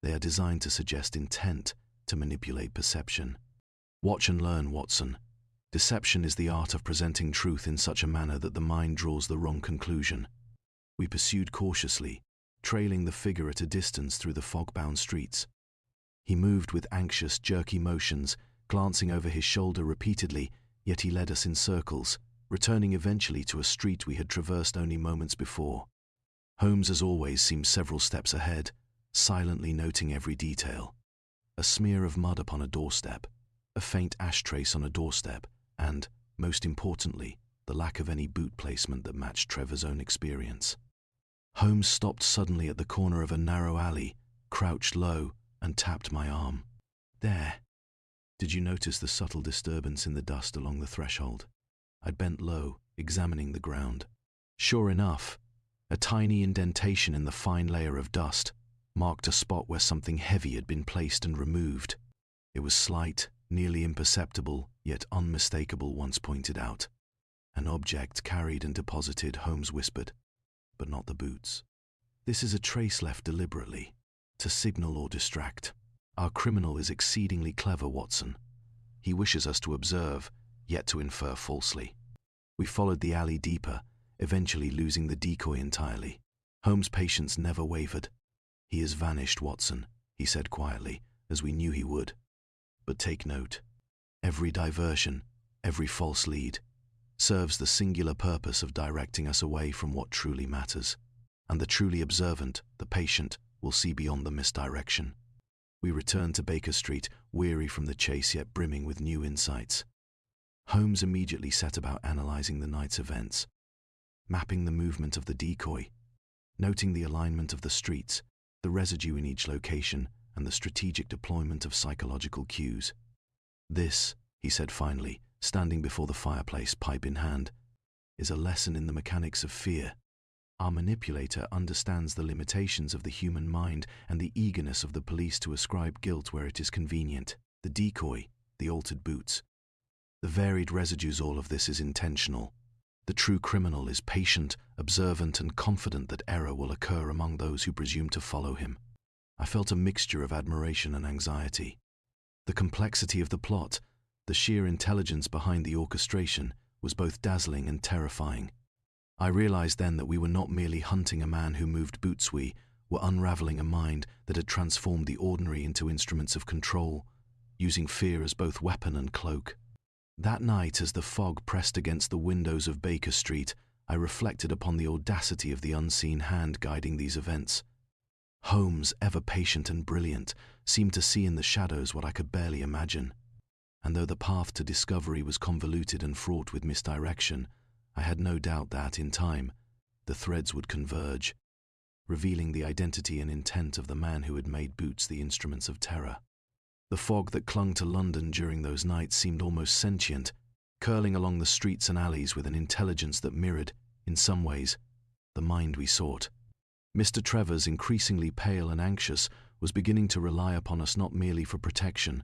They are designed to suggest intent, to manipulate perception. Watch and learn, Watson. Deception is the art of presenting truth in such a manner that the mind draws the wrong conclusion. We pursued cautiously, trailing the figure at a distance through the fog-bound streets. He moved with anxious, jerky motions, glancing over his shoulder repeatedly, yet he led us in circles, returning eventually to a street we had traversed only moments before. Holmes, as always, seemed several steps ahead, silently noting every detail. A smear of mud upon a doorstep, a faint ash trace on a doorstep, and, most importantly, the lack of any boot placement that matched Trevor's own experience. Holmes stopped suddenly at the corner of a narrow alley, crouched low, and tapped my arm. There. Did you notice the subtle disturbance in the dust along the threshold? I bent low, examining the ground. Sure enough, a tiny indentation in the fine layer of dust marked a spot where something heavy had been placed and removed. It was slight, nearly imperceptible, yet unmistakable once pointed out. An object carried and deposited, Holmes whispered, but not the boots. This is a trace left deliberately, to signal or distract. Our criminal is exceedingly clever, Watson. He wishes us to observe, yet to infer falsely. We followed the alley deeper, eventually losing the decoy entirely. Holmes' patience never wavered. He has vanished, Watson, he said quietly, as we knew he would. But take note. Every diversion, every false lead, serves the singular purpose of directing us away from what truly matters. And the truly observant, the patient, will see beyond the misdirection. We returned to Baker Street, weary from the chase yet brimming with new insights. Holmes immediately set about analyzing the night's events, mapping the movement of the decoy, noting the alignment of the streets, the residue in each location, and the strategic deployment of psychological cues. This, he said finally, standing before the fireplace, pipe in hand, is a lesson in the mechanics of fear. Our manipulator understands the limitations of the human mind and the eagerness of the police to ascribe guilt where it is convenient. The decoy, the altered boots, the varied residues, all of this is intentional. The true criminal is patient, observant, and confident that error will occur among those who presume to follow him. I felt a mixture of admiration and anxiety. The complexity of the plot, the sheer intelligence behind the orchestration, was both dazzling and terrifying. I realized then that we were not merely hunting a man who moved boots, we were unraveling a mind that had transformed the ordinary into instruments of control, using fear as both weapon and cloak. That night, as the fog pressed against the windows of Baker Street, I reflected upon the audacity of the unseen hand guiding these events. Holmes, ever patient and brilliant, seemed to see in the shadows what I could barely imagine. And though the path to discovery was convoluted and fraught with misdirection, I had no doubt that, in time, the threads would converge, revealing the identity and intent of the man who had made boots the instruments of terror. The fog that clung to London during those nights seemed almost sentient, curling along the streets and alleys with an intelligence that mirrored, in some ways, the mind we sought. Mr. Travers, increasingly pale and anxious, was beginning to rely upon us not merely for protection,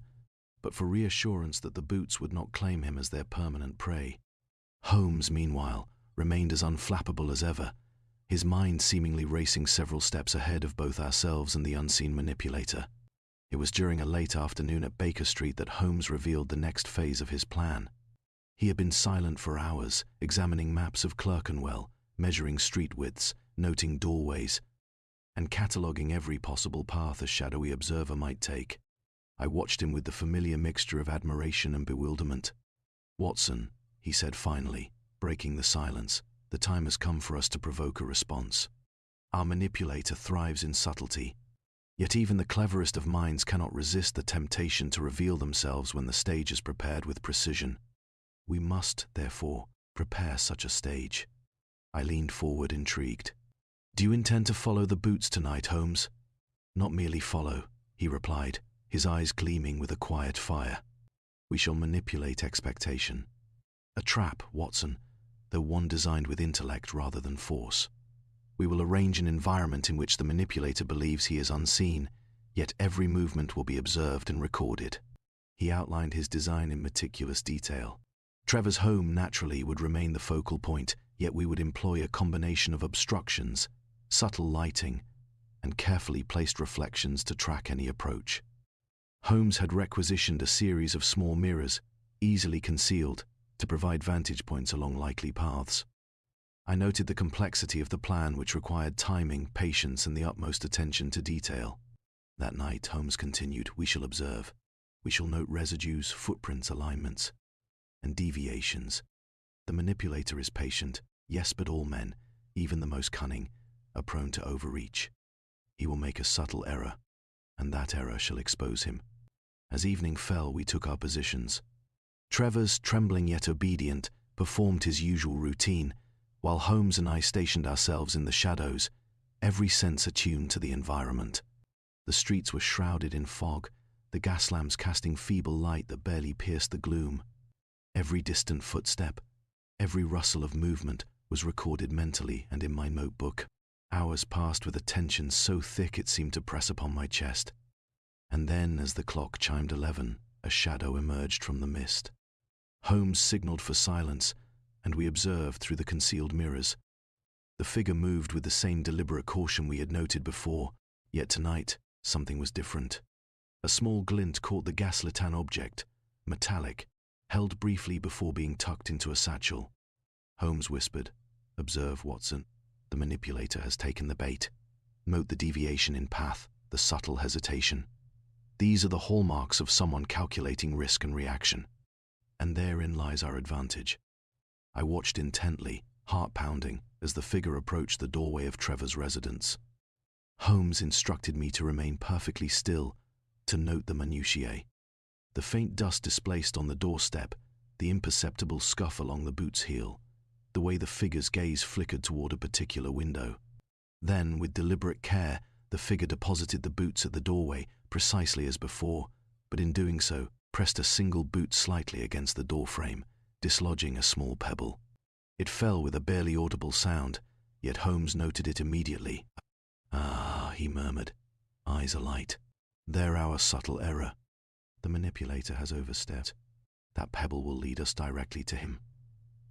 but for reassurance that the boots would not claim him as their permanent prey. Holmes, meanwhile, remained as unflappable as ever, his mind seemingly racing several steps ahead of both ourselves and the unseen manipulator. It was during a late afternoon at Baker Street that Holmes revealed the next phase of his plan. He had been silent for hours, examining maps of Clerkenwell, measuring street widths, noting doorways, and cataloguing every possible path a shadowy observer might take. I watched him with the familiar mixture of admiration and bewilderment. "Watson," he said finally, breaking the silence, "the time has come for us to provoke a response. Our manipulator thrives in subtlety. Yet even the cleverest of minds cannot resist the temptation to reveal themselves when the stage is prepared with precision. We must, therefore, prepare such a stage. I leaned forward, intrigued. "Do you intend to follow the boots tonight, Holmes?" "Not merely follow," he replied, his eyes gleaming with a quiet fire. "We shall manipulate expectation. A trap, Watson, though one designed with intellect rather than force. We will arrange an environment in which the manipulator believes he is unseen, yet every movement will be observed and recorded." He outlined his design in meticulous detail. Trevor's home, naturally, would remain the focal point, yet we would employ a combination of obstructions, subtle lighting, and carefully placed reflections to track any approach. Holmes had requisitioned a series of small mirrors, easily concealed, to provide vantage points along likely paths. I noted the complexity of the plan, which required timing, patience, and the utmost attention to detail. That night, Holmes continued, we shall observe. We shall note residues, footprints, alignments, and deviations. The manipulator is patient, yes, but all men, even the most cunning, are prone to overreach. He will make a subtle error, and that error shall expose him. As evening fell, we took our positions. Trevor's, trembling yet obedient, performed his usual routine, while Holmes and I stationed ourselves in the shadows, every sense attuned to the environment. The streets were shrouded in fog, the gas lamps casting feeble light that barely pierced the gloom. Every distant footstep, every rustle of movement was recorded mentally and in my notebook. Hours passed with a tension so thick it seemed to press upon my chest. And then, as the clock chimed 11, a shadow emerged from the mist. Holmes signaled for silence, and we observed through the concealed mirrors. The figure moved with the same deliberate caution we had noted before, yet tonight something was different. A small glint caught the gas-lit object, metallic, held briefly before being tucked into a satchel. Holmes whispered, "Observe, Watson. The manipulator has taken the bait. Note the deviation in path, the subtle hesitation. These are the hallmarks of someone calculating risk and reaction. And therein lies our advantage." I watched intently, heart pounding, as the figure approached the doorway of Trevor's residence. Holmes instructed me to remain perfectly still, to note the minutiae. The faint dust displaced on the doorstep, the imperceptible scuff along the boot's heel, the way the figure's gaze flickered toward a particular window. Then, with deliberate care, the figure deposited the boots at the doorway, precisely as before, but in doing so, pressed a single boot slightly against the doorframe, dislodging a small pebble. It fell with a barely audible sound, yet Holmes noted it immediately. "Ah," he murmured, eyes alight. "There our subtle error. The manipulator has overstepped. That pebble will lead us directly to him.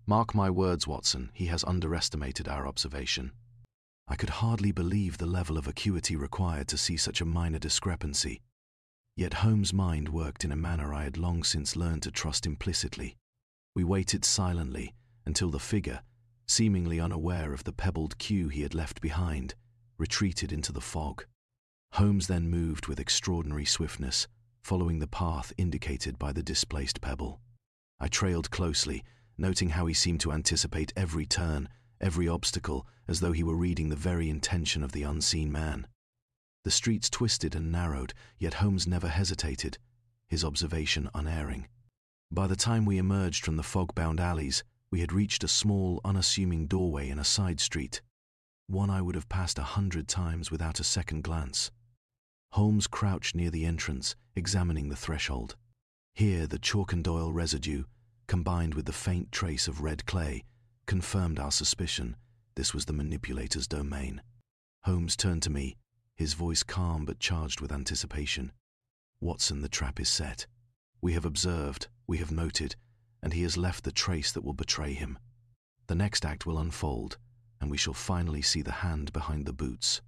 Mark my words, Watson, he has underestimated our observation." I could hardly believe the level of acuity required to see such a minor discrepancy. Yet Holmes' mind worked in a manner I had long since learned to trust implicitly. We waited silently until the figure, seemingly unaware of the pebbled cue he had left behind, retreated into the fog. Holmes then moved with extraordinary swiftness, following the path indicated by the displaced pebble. I trailed closely, noting how he seemed to anticipate every turn, every obstacle, as though he were reading the very intention of the unseen man. The streets twisted and narrowed, yet Holmes never hesitated, his observation unerring. By the time we emerged from the fog-bound alleys, we had reached a small, unassuming doorway in a side street, one I would have passed 100 times without a second glance. Holmes crouched near the entrance, examining the threshold. Here the chalk and oil residue, combined with the faint trace of red clay, confirmed our suspicion this was the manipulator's domain. Holmes turned to me, his voice calm but charged with anticipation. "Watson, the trap is set. We have observed, we have noted, and he has left the trace that will betray him. The next act will unfold, and we shall finally see the hand behind the boots."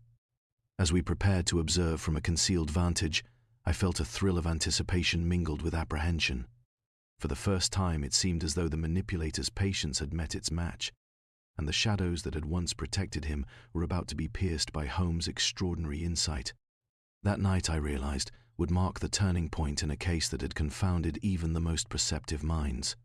As we prepared to observe from a concealed vantage, I felt a thrill of anticipation mingled with apprehension. For the first time, it seemed as though the manipulator's patience had met its match, and the shadows that had once protected him were about to be pierced by Holmes' extraordinary insight. That night, I realized, would mark the turning point in a case that had confounded even the most perceptive minds.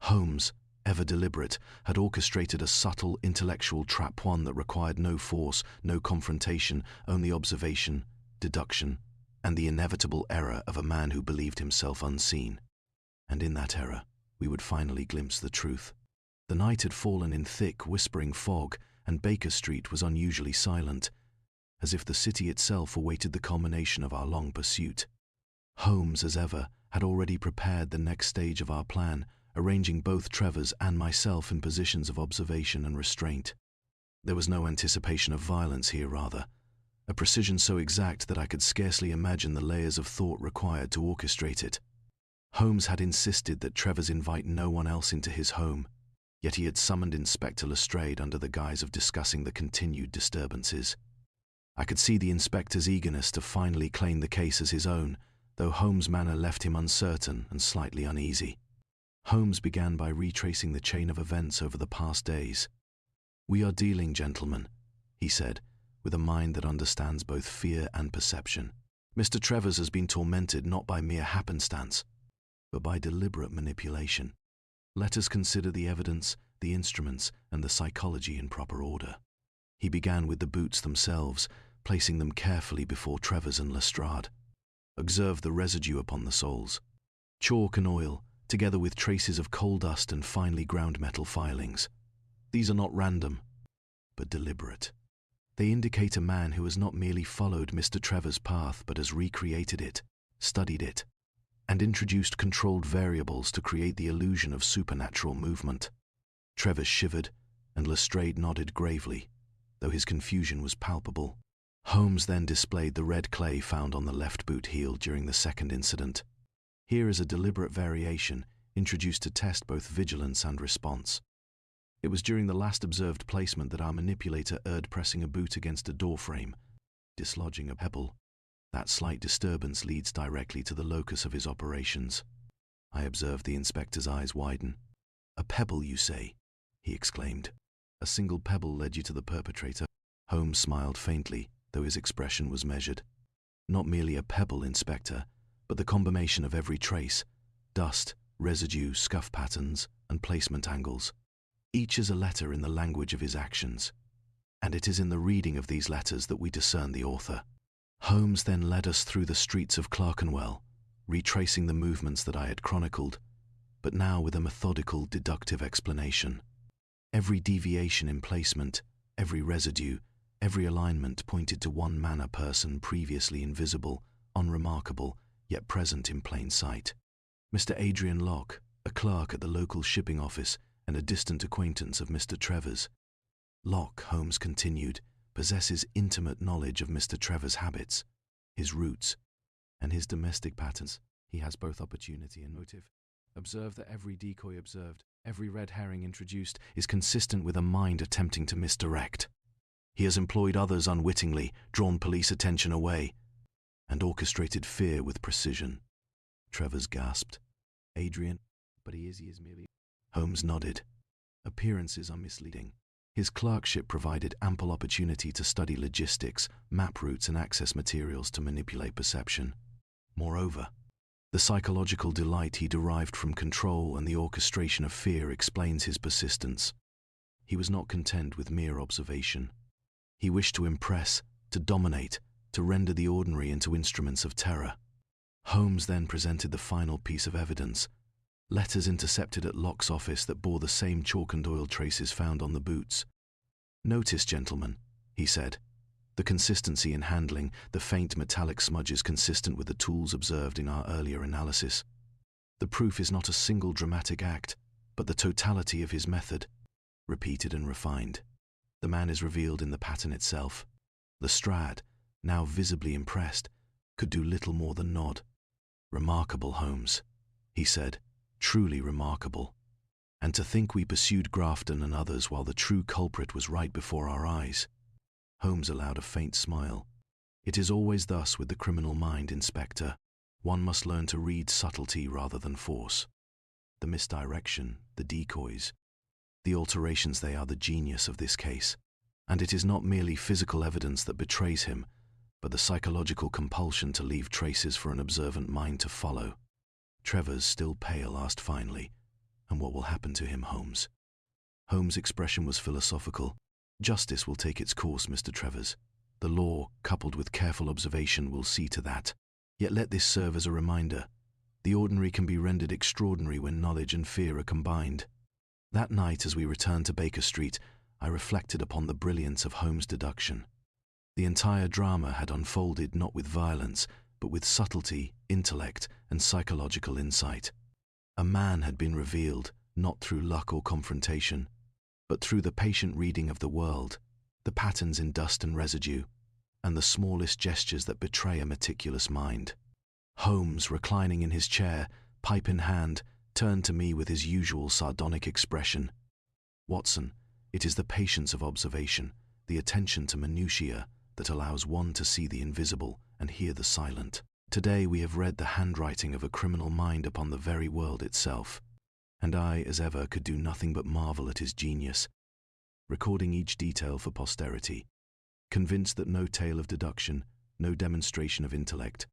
Holmes, ever deliberate, had orchestrated a subtle intellectual trap, one that required no force, no confrontation, only observation, deduction, and the inevitable error of a man who believed himself unseen. And in that error, we would finally glimpse the truth. The night had fallen in thick, whispering fog, and Baker Street was unusually silent, as if the city itself awaited the culmination of our long pursuit. Holmes, as ever, had already prepared the next stage of our plan, arranging both Travers and myself in positions of observation and restraint. There was no anticipation of violence here, rather, a precision so exact that I could scarcely imagine the layers of thought required to orchestrate it. Holmes had insisted that Travers invite no one else into his home, yet he had summoned Inspector Lestrade under the guise of discussing the continued disturbances. I could see the inspector's eagerness to finally claim the case as his own, though Holmes' manner left him uncertain and slightly uneasy. Holmes began by retracing the chain of events over the past days. "We are dealing, gentlemen," he said, with a mind that understands both fear and perception. "Mr. Travers has been tormented not by mere happenstance, but by deliberate manipulation. Let us consider the evidence, the instruments, and the psychology in proper order." He began with the boots themselves, placing them carefully before Travers and Lestrade. "Observe the residue upon the soles. Chalk and oil, together with traces of coal dust and finely ground metal filings. These are not random, but deliberate. They indicate a man who has not merely followed Mr. Travers' path, but has recreated it, studied it, and introduced controlled variables to create the illusion of supernatural movement." Travers shivered, and Lestrade nodded gravely, though his confusion was palpable. Holmes then displayed the red clay found on the left boot heel during the second incident. Here is a deliberate variation, introduced to test both vigilance and response. It was during the last observed placement that our manipulator erred, pressing a boot against a doorframe, dislodging a pebble. That slight disturbance leads directly to the locus of his operations. I observed the inspector's eyes widen. "A pebble, you say?" he exclaimed. "A single pebble led you to the perpetrator?" Holmes smiled faintly, though his expression was measured. "Not merely a pebble, Inspector, but the combination of every trace: dust, residue, scuff patterns, and placement angles. Each is a letter in the language of his actions, and it is in the reading of these letters that we discern the author." Holmes then led us through the streets of Clerkenwell, retracing the movements that I had chronicled, but now with a methodical, deductive explanation. Every deviation in placement, every residue, every alignment pointed to one man, a person previously invisible, unremarkable, yet present in plain sight. Mr. Adrian Locke, a clerk at the local shipping office and a distant acquaintance of Mr. Travers. Locke, Holmes continued, possesses intimate knowledge of Mr. Travers' habits, his roots, and his domestic patterns. He has both opportunity and motive. Observe that every decoy observed, every red herring introduced, is consistent with a mind attempting to misdirect. He has employed others unwittingly, drawn police attention away, and orchestrated fear with precision. Travers gasped. "Adrian, but he is merely..." Holmes nodded. "Appearances are misleading. His clerkship provided ample opportunity to study logistics, map routes, and access materials to manipulate perception. Moreover, the psychological delight he derived from control and the orchestration of fear explains his persistence. He was not content with mere observation. He wished to impress, to dominate, to render the ordinary into instruments of terror." Holmes then presented the final piece of evidence: letters intercepted at Locke's office that bore the same chalk and oil traces found on the boots. "Notice, gentlemen," he said, "the consistency in handling, the faint metallic smudges consistent with the tools observed in our earlier analysis. The proof is not a single dramatic act, but the totality of his method, repeated and refined. The man is revealed in the pattern itself." Lestrade, now visibly impressed, could do little more than nod. "Remarkable, Holmes," he said. "Truly remarkable. And to think we pursued Grafton and others while the true culprit was right before our eyes." Holmes allowed a faint smile. "It is always thus with the criminal mind, Inspector. One must learn to read subtlety rather than force. The misdirection, the decoys, the alterations, they are the genius of this case. And it is not merely physical evidence that betrays him, but the psychological compulsion to leave traces for an observant mind to follow." Travers, still pale, asked finally, And what will happen to him, Holmes? Holmes' expression was philosophical. Justice will take its course, Mr. Travers. The law, coupled with careful observation, will see to that. Yet let this serve as a reminder. The ordinary can be rendered extraordinary when knowledge and fear are combined. That night, as we returned to Baker Street, I reflected upon the brilliance of Holmes' deduction. The entire drama had unfolded not with violence, but with subtlety, intellect, and psychological insight. A man had been revealed, not through luck or confrontation, but through the patient reading of the world, the patterns in dust and residue, and the smallest gestures that betray a meticulous mind. Holmes, reclining in his chair, pipe in hand, turned to me with his usual sardonic expression. "Watson, it is the patience of observation, the attention to minutiae, that allows one to see the invisible and hear the silent. Today we have read the handwriting of a criminal mind upon the very world itself, and I, as ever, could do nothing but marvel at his genius, recording each detail for posterity, convinced that no tale of deduction, no demonstration of intellect,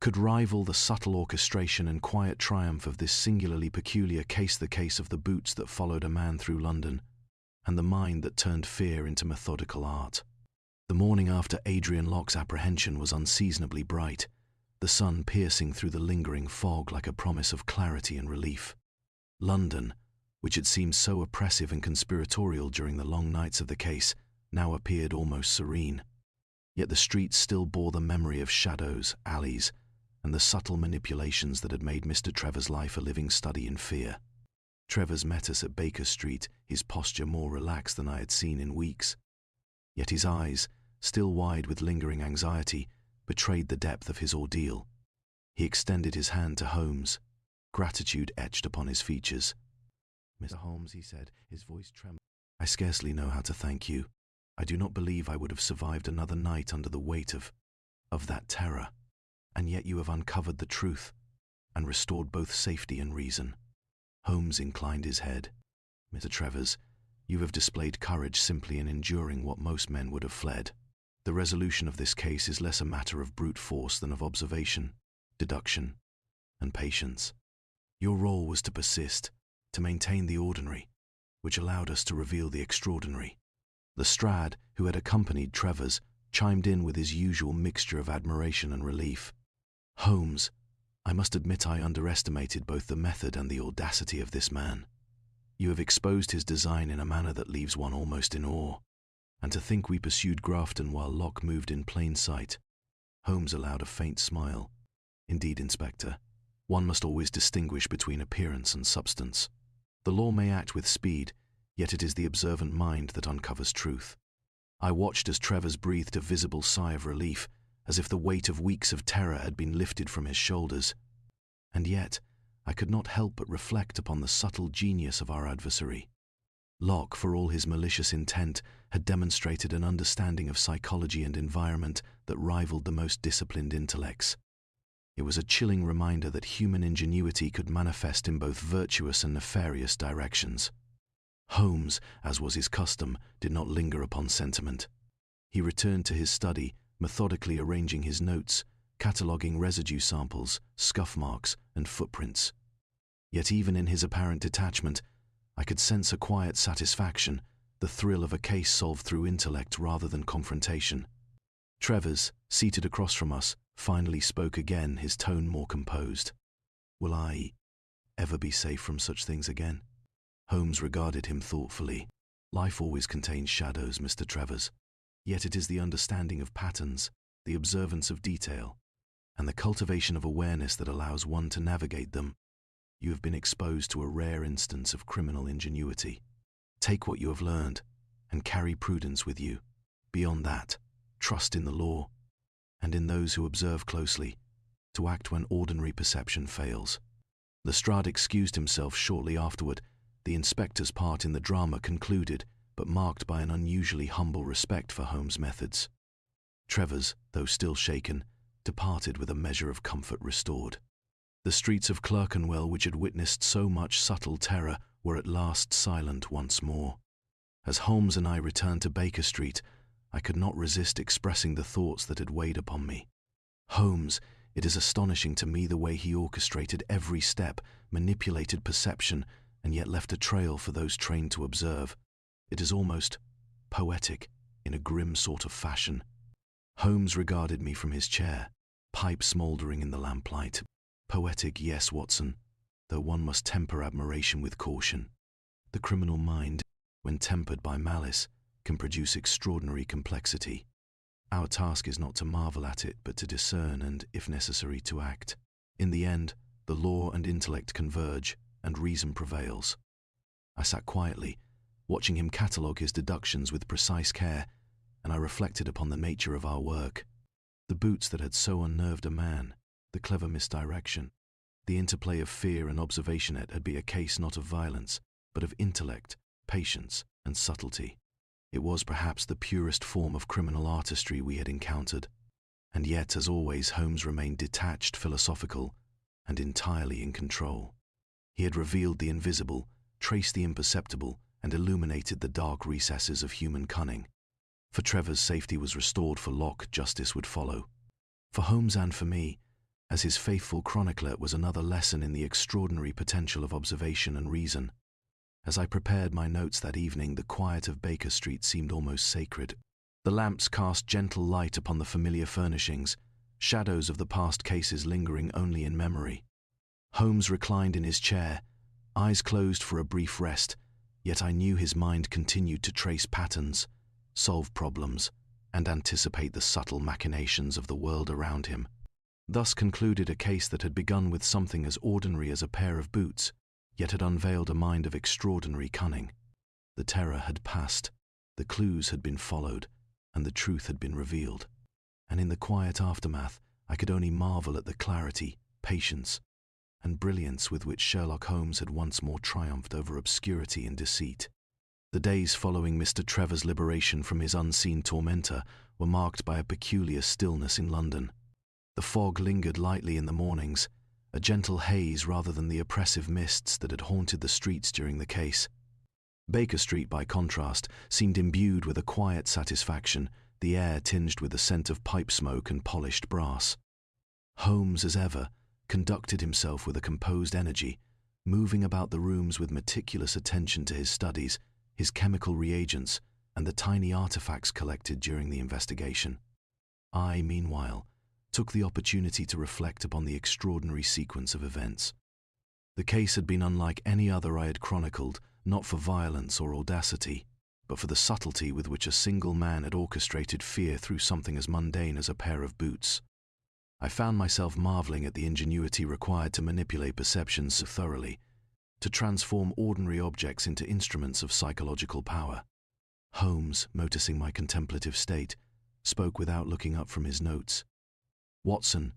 could rival the subtle orchestration and quiet triumph of this singularly peculiar case, the case of the boots that followed a man through London, and the mind that turned fear into methodical art. The morning after Adrian Locke's apprehension was unseasonably bright, the sun piercing through the lingering fog like a promise of clarity and relief. London, which had seemed so oppressive and conspiratorial during the long nights of the case, now appeared almost serene. Yet the streets still bore the memory of shadows, alleys, and the subtle manipulations that had made Mr. Travers' life a living study in fear. Travers met us at Baker Street, his posture more relaxed than I had seen in weeks. Yet his eyes, still wide with lingering anxiety, betrayed the depth of his ordeal. He extended his hand to Holmes, gratitude etched upon his features. "Mr. Holmes," he said, his voice trembled, "I scarcely know how to thank you. I do not believe I would have survived another night under the weight of that terror. And yet you have uncovered the truth, and restored both safety and reason." Holmes inclined his head. "Mr. Travers, you have displayed courage simply in enduring what most men would have fled. The resolution of this case is less a matter of brute force than of observation, deduction, and patience. Your role was to persist, to maintain the ordinary, which allowed us to reveal the extraordinary." Lestrade, who had accompanied Travers, chimed in with his usual mixture of admiration and relief. "Holmes, I must admit I underestimated both the method and the audacity of this man. You have exposed his design in a manner that leaves one almost in awe. And to think we pursued Grafton while Locke moved in plain sight." Holmes allowed a faint smile. "Indeed, Inspector, one must always distinguish between appearance and substance. The law may act with speed, yet it is the observant mind that uncovers truth." I watched as Travers breathed a visible sigh of relief, as if the weight of weeks of terror had been lifted from his shoulders. And yet, I could not help but reflect upon the subtle genius of our adversary. Locke, for all his malicious intent, had demonstrated an understanding of psychology and environment that rivaled the most disciplined intellects. It was a chilling reminder that human ingenuity could manifest in both virtuous and nefarious directions. Holmes, as was his custom, did not linger upon sentiment. He returned to his study, methodically arranging his notes, cataloguing residue samples, scuff marks, and footprints. Yet even in his apparent detachment, I could sense a quiet satisfaction, the thrill of a case solved through intellect rather than confrontation. Travers, seated across from us, finally spoke again, his tone more composed. "Will I ever be safe from such things again?" Holmes regarded him thoughtfully. "Life always contains shadows, Mr. Travers. Yet it is the understanding of patterns, the observance of detail, and the cultivation of awareness that allows one to navigate them. You have been exposed to a rare instance of criminal ingenuity. Take what you have learned, and carry prudence with you. Beyond that, trust in the law, and in those who observe closely, to act when ordinary perception fails." Lestrade excused himself shortly afterward. The inspector's part in the drama concluded, but marked by an unusually humble respect for Holmes' methods. Travers, though still shaken, departed with a measure of comfort restored. The streets of Clerkenwell, which had witnessed so much subtle terror, were at last silent once more. As Holmes and I returned to Baker Street, I could not resist expressing the thoughts that had weighed upon me. Holmes, it is astonishing to me the way he orchestrated every step, manipulated perception, and yet left a trail for those trained to observe. It is almost poetic in a grim sort of fashion. Holmes regarded me from his chair, pipe smouldering in the lamplight. Poetic, yes, Watson, though one must temper admiration with caution. The criminal mind, when tempered by malice, can produce extraordinary complexity. Our task is not to marvel at it, but to discern and, if necessary, to act. In the end, the law and intellect converge, and reason prevails. I sat quietly, watching him catalogue his deductions with precise care, and I reflected upon the nature of our work. The boots that had so unnerved a man, the clever misdirection, the interplay of fear and observation. It had been a case not of violence, but of intellect, patience, and subtlety. It was perhaps the purest form of criminal artistry we had encountered. And yet, as always, Holmes remained detached, philosophical, and entirely in control. He had revealed the invisible, traced the imperceptible, and illuminated the dark recesses of human cunning. For Trevor's safety was restored, for Locke justice would follow. For Holmes and for me, as his faithful chronicler, it was another lesson in the extraordinary potential of observation and reason. As I prepared my notes that evening, the quiet of Baker Street seemed almost sacred. The lamps cast gentle light upon the familiar furnishings, shadows of the past cases lingering only in memory. Holmes reclined in his chair, eyes closed for a brief rest, yet I knew his mind continued to trace patterns, solve problems, and anticipate the subtle machinations of the world around him. Thus concluded a case that had begun with something as ordinary as a pair of boots, yet had unveiled a mind of extraordinary cunning. The terror had passed, the clues had been followed, and the truth had been revealed. And in the quiet aftermath, I could only marvel at the clarity, patience, and brilliance with which Sherlock Holmes had once more triumphed over obscurity and deceit. The days following Mr. Trevor's liberation from his unseen tormentor were marked by a peculiar stillness in London. The fog lingered lightly in the mornings, a gentle haze rather than the oppressive mists that had haunted the streets during the case. Baker Street, by contrast, seemed imbued with a quiet satisfaction, the air tinged with the scent of pipe smoke and polished brass. Holmes, as ever, conducted himself with a composed energy, moving about the rooms with meticulous attention to his studies, his chemical reagents, and the tiny artifacts collected during the investigation. I, meanwhile, took the opportunity to reflect upon the extraordinary sequence of events. The case had been unlike any other I had chronicled, not for violence or audacity, but for the subtlety with which a single man had orchestrated fear through something as mundane as a pair of boots. I found myself marveling at the ingenuity required to manipulate perceptions so thoroughly, to transform ordinary objects into instruments of psychological power. Holmes, noticing my contemplative state, spoke without looking up from his notes. "Watson,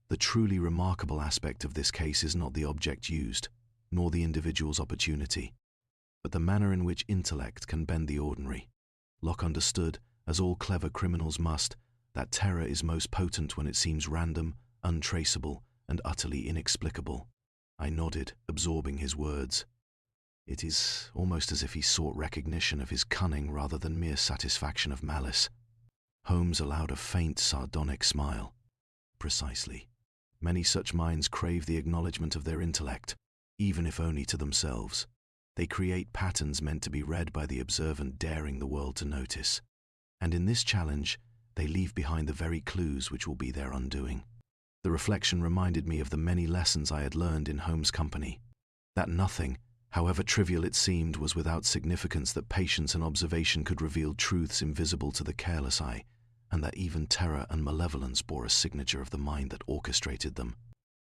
the truly remarkable aspect of this case is not the object used, nor the individual's opportunity, but the manner in which intellect can bend the ordinary. Locke understood, as all clever criminals must, that terror is most potent when it seems random, untraceable, and utterly inexplicable." I nodded, absorbing his words. It is almost as if he sought recognition of his cunning rather than mere satisfaction of malice. Holmes allowed a faint, sardonic smile. Precisely. Many such minds crave the acknowledgement of their intellect, even if only to themselves. They create patterns meant to be read by the observant, daring the world to notice. And in this challenge, they leave behind the very clues which will be their undoing. The reflection reminded me of the many lessons I had learned in Holmes' company. That nothing, however trivial it seemed, was without significance, that patience and observation could reveal truths invisible to the careless eye, and that even terror and malevolence bore a signature of the mind that orchestrated them.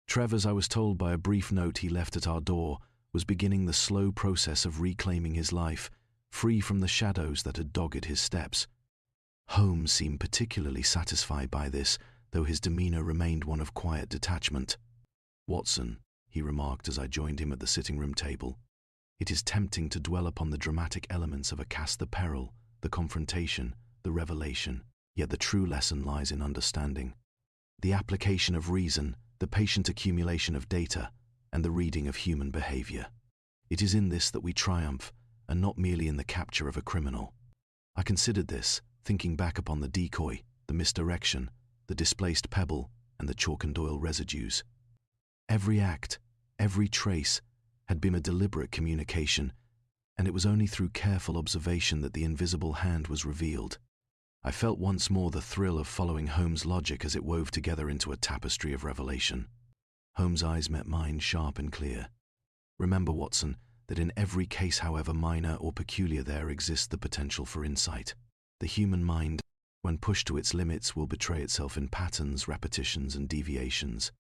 Trevor's, I was told by a brief note he left at our door, was beginning the slow process of reclaiming his life, free from the shadows that had dogged his steps. Holmes seemed particularly satisfied by this, though his demeanour remained one of quiet detachment. "Watson," he remarked as I joined him at the sitting-room table, "it is tempting to dwell upon the dramatic elements of a case, the peril, the confrontation, the revelation. Yet the true lesson lies in understanding. The application of reason, the patient accumulation of data, and the reading of human behaviour. It is in this that we triumph, and not merely in the capture of a criminal." I considered this, thinking back upon the decoy, the misdirection, the displaced pebble, and the chalk and oil residues. Every act, every trace, had been a deliberate communication, and it was only through careful observation that the invisible hand was revealed. I felt once more the thrill of following Holmes' logic as it wove together into a tapestry of revelation. Holmes' eyes met mine, sharp and clear. "Remember, Watson, that in every case, however minor or peculiar, there exists the potential for insight. The human mind, when pushed to its limits, will betray itself in patterns, repetitions, and deviations.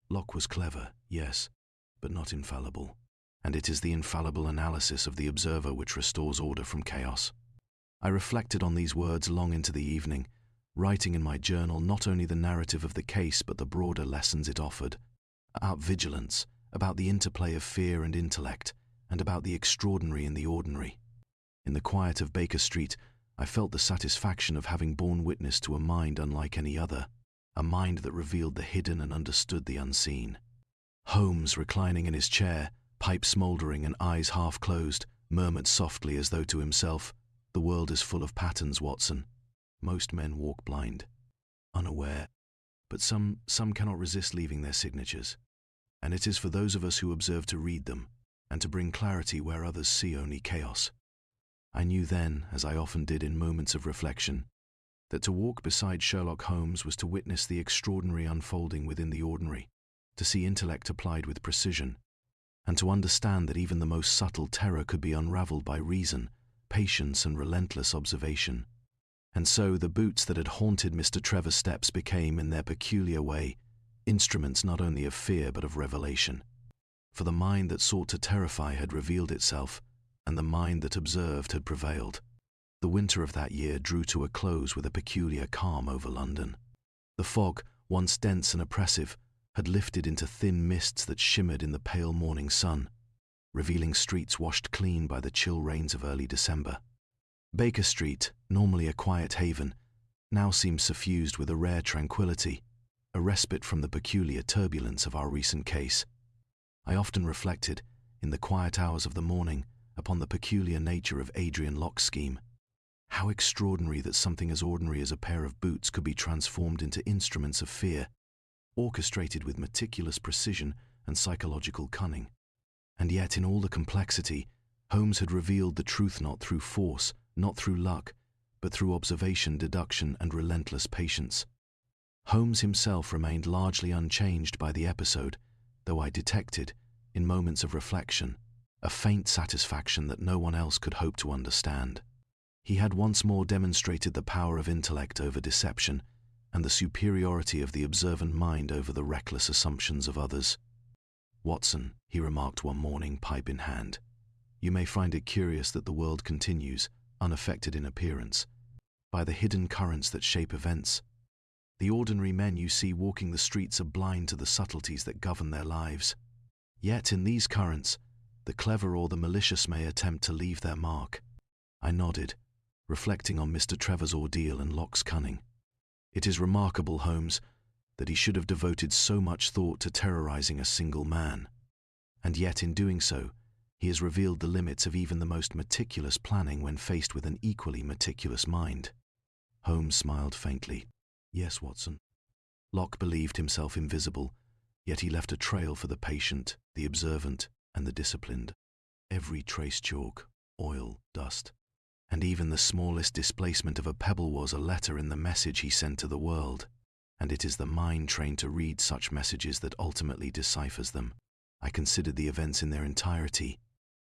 Locke was clever, yes, but not infallible. And it is the infallible analysis of the observer which restores order from chaos." I reflected on these words long into the evening, writing in my journal not only the narrative of the case but the broader lessons it offered, about vigilance, about the interplay of fear and intellect, and about the extraordinary in the ordinary. In the quiet of Baker Street, I felt the satisfaction of having borne witness to a mind unlike any other, a mind that revealed the hidden and understood the unseen. Holmes, reclining in his chair, pipe smouldering and eyes half closed, murmured softly as though to himself, "The world is full of patterns, Watson. Most men walk blind, unaware, but some cannot resist leaving their signatures. And it is for those of us who observe to read them, and to bring clarity where others see only chaos." I knew then, as I often did in moments of reflection, that to walk beside Sherlock Holmes was to witness the extraordinary unfolding within the ordinary, to see intellect applied with precision, and to understand that even the most subtle terror could be unraveled by reason, patience, and relentless observation. And so the boots that had haunted Mr. Trevor's steps became, in their peculiar way, instruments not only of fear but of revelation. For the mind that sought to terrify had revealed itself, and the mind that observed had prevailed. The winter of that year drew to a close with a peculiar calm over London. The fog, once dense and oppressive, had lifted into thin mists that shimmered in the pale morning sun, revealing streets washed clean by the chill rains of early December. Baker Street, normally a quiet haven, now seemed suffused with a rare tranquility, a respite from the peculiar turbulence of our recent case. I often reflected, in the quiet hours of the morning, upon the peculiar nature of Adrian Locke's scheme. How extraordinary that something as ordinary as a pair of boots could be transformed into instruments of fear, orchestrated with meticulous precision and psychological cunning. And yet, in all the complexity, Holmes had revealed the truth not through force, not through luck, but through observation, deduction, and relentless patience. Holmes himself remained largely unchanged by the episode, though I detected, in moments of reflection, a faint satisfaction that no one else could hope to understand. He had once more demonstrated the power of intellect over deception, and the superiority of the observant mind over the reckless assumptions of others. "Watson," he remarked one morning, pipe in hand, "you may find it curious that the world continues, unaffected in appearance, by the hidden currents that shape events. The ordinary men you see walking the streets are blind to the subtleties that govern their lives. Yet in these currents, the clever or the malicious may attempt to leave their mark." I nodded, reflecting on Mr. Trevor's ordeal and Locke's cunning. "It is remarkable, Holmes, that he should have devoted so much thought to terrorizing a single man. And yet in doing so, he has revealed the limits of even the most meticulous planning when faced with an equally meticulous mind." Holmes smiled faintly. "Yes, Watson. Locke believed himself invisible, yet he left a trail for the patient, the observant, and the disciplined. Every trace chalk, oil, dust, and even the smallest displacement of a pebble was a letter in the message he sent to the world. And it is the mind trained to read such messages that ultimately deciphers them. I considered the events in their entirety.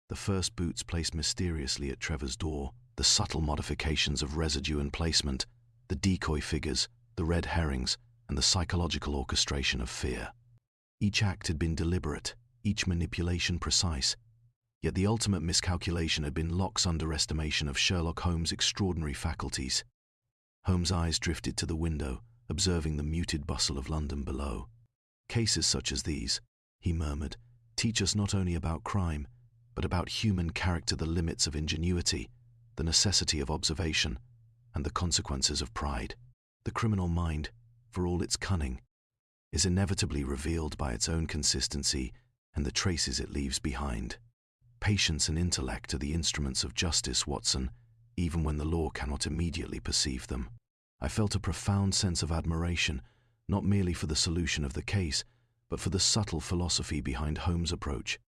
The first boots placed mysteriously at Trevor's door, the subtle modifications of residue and placement, the decoy figures, the red herrings, and the psychological orchestration of fear. Each act had been deliberate, each manipulation precise, yet the ultimate miscalculation had been Locke's underestimation of Sherlock Holmes' extraordinary faculties. Holmes' eyes drifted to the window, observing the muted bustle of London below. "Cases such as these," he murmured, "teach us not only about crime, but about human character, the limits of ingenuity, the necessity of observation, and the consequences of pride. The criminal mind, for all its cunning, is inevitably revealed by its own consistency and the traces it leaves behind. Patience and intellect are the instruments of justice, Watson, even when the law cannot immediately perceive them." I felt a profound sense of admiration, not merely for the solution of the case, but for the subtle philosophy behind Holmes' approach.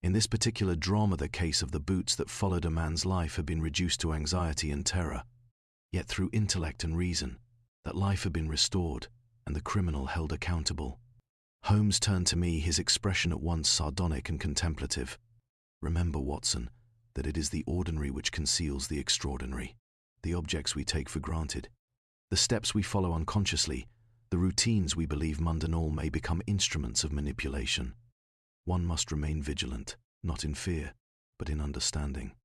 In this particular drama, the case of the boots that followed a man's life had been reduced to anxiety and terror. Yet through intellect and reason, that life had been restored and the criminal held accountable. Holmes turned to me, his expression at once sardonic and contemplative. "Remember, Watson, that it is the ordinary which conceals the extraordinary. The objects we take for granted, the steps we follow unconsciously, the routines we believe mundane may become instruments of manipulation. One must remain vigilant, not in fear, but in understanding."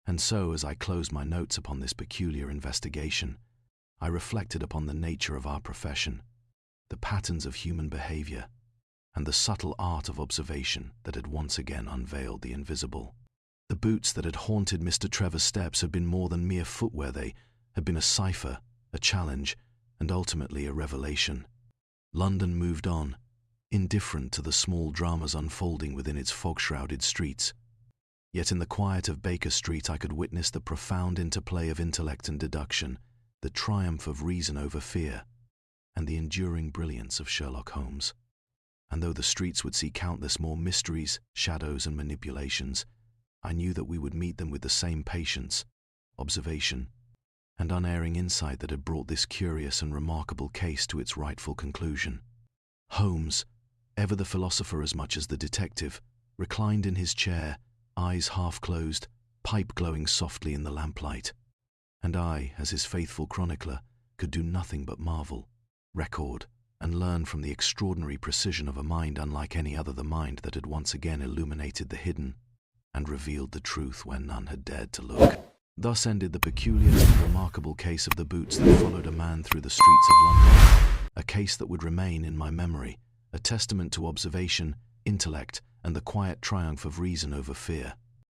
And so, as I closed my notes upon this peculiar investigation, I reflected upon the nature of our profession, the patterns of human behavior, and the subtle art of observation that had once again unveiled the invisible. The boots that had haunted Mr. Trevor's steps had been more than mere footwear. They had been a cipher, a challenge, and ultimately a revelation. London moved on, indifferent to the small dramas unfolding within its fog-shrouded streets. Yet in the quiet of Baker Street I could witness the profound interplay of intellect and deduction, the triumph of reason over fear, and the enduring brilliance of Sherlock Holmes. And though the streets would see countless more mysteries, shadows, and manipulations, I knew that we would meet them with the same patience, observation, and unerring insight that had brought this curious and remarkable case to its rightful conclusion. Holmes, ever the philosopher as much as the detective, reclined in his chair, eyes half closed, pipe glowing softly in the lamplight. And I, as his faithful chronicler, could do nothing but marvel, record, and learn from the extraordinary precision of a mind unlike any other, the mind that had once again illuminated the hidden and revealed the truth where none had dared to look. Thus ended the peculiar and remarkable case of the boots that followed a man through the streets of London, a case that would remain in my memory, a testament to observation, intellect, and the quiet triumph of reason over fear.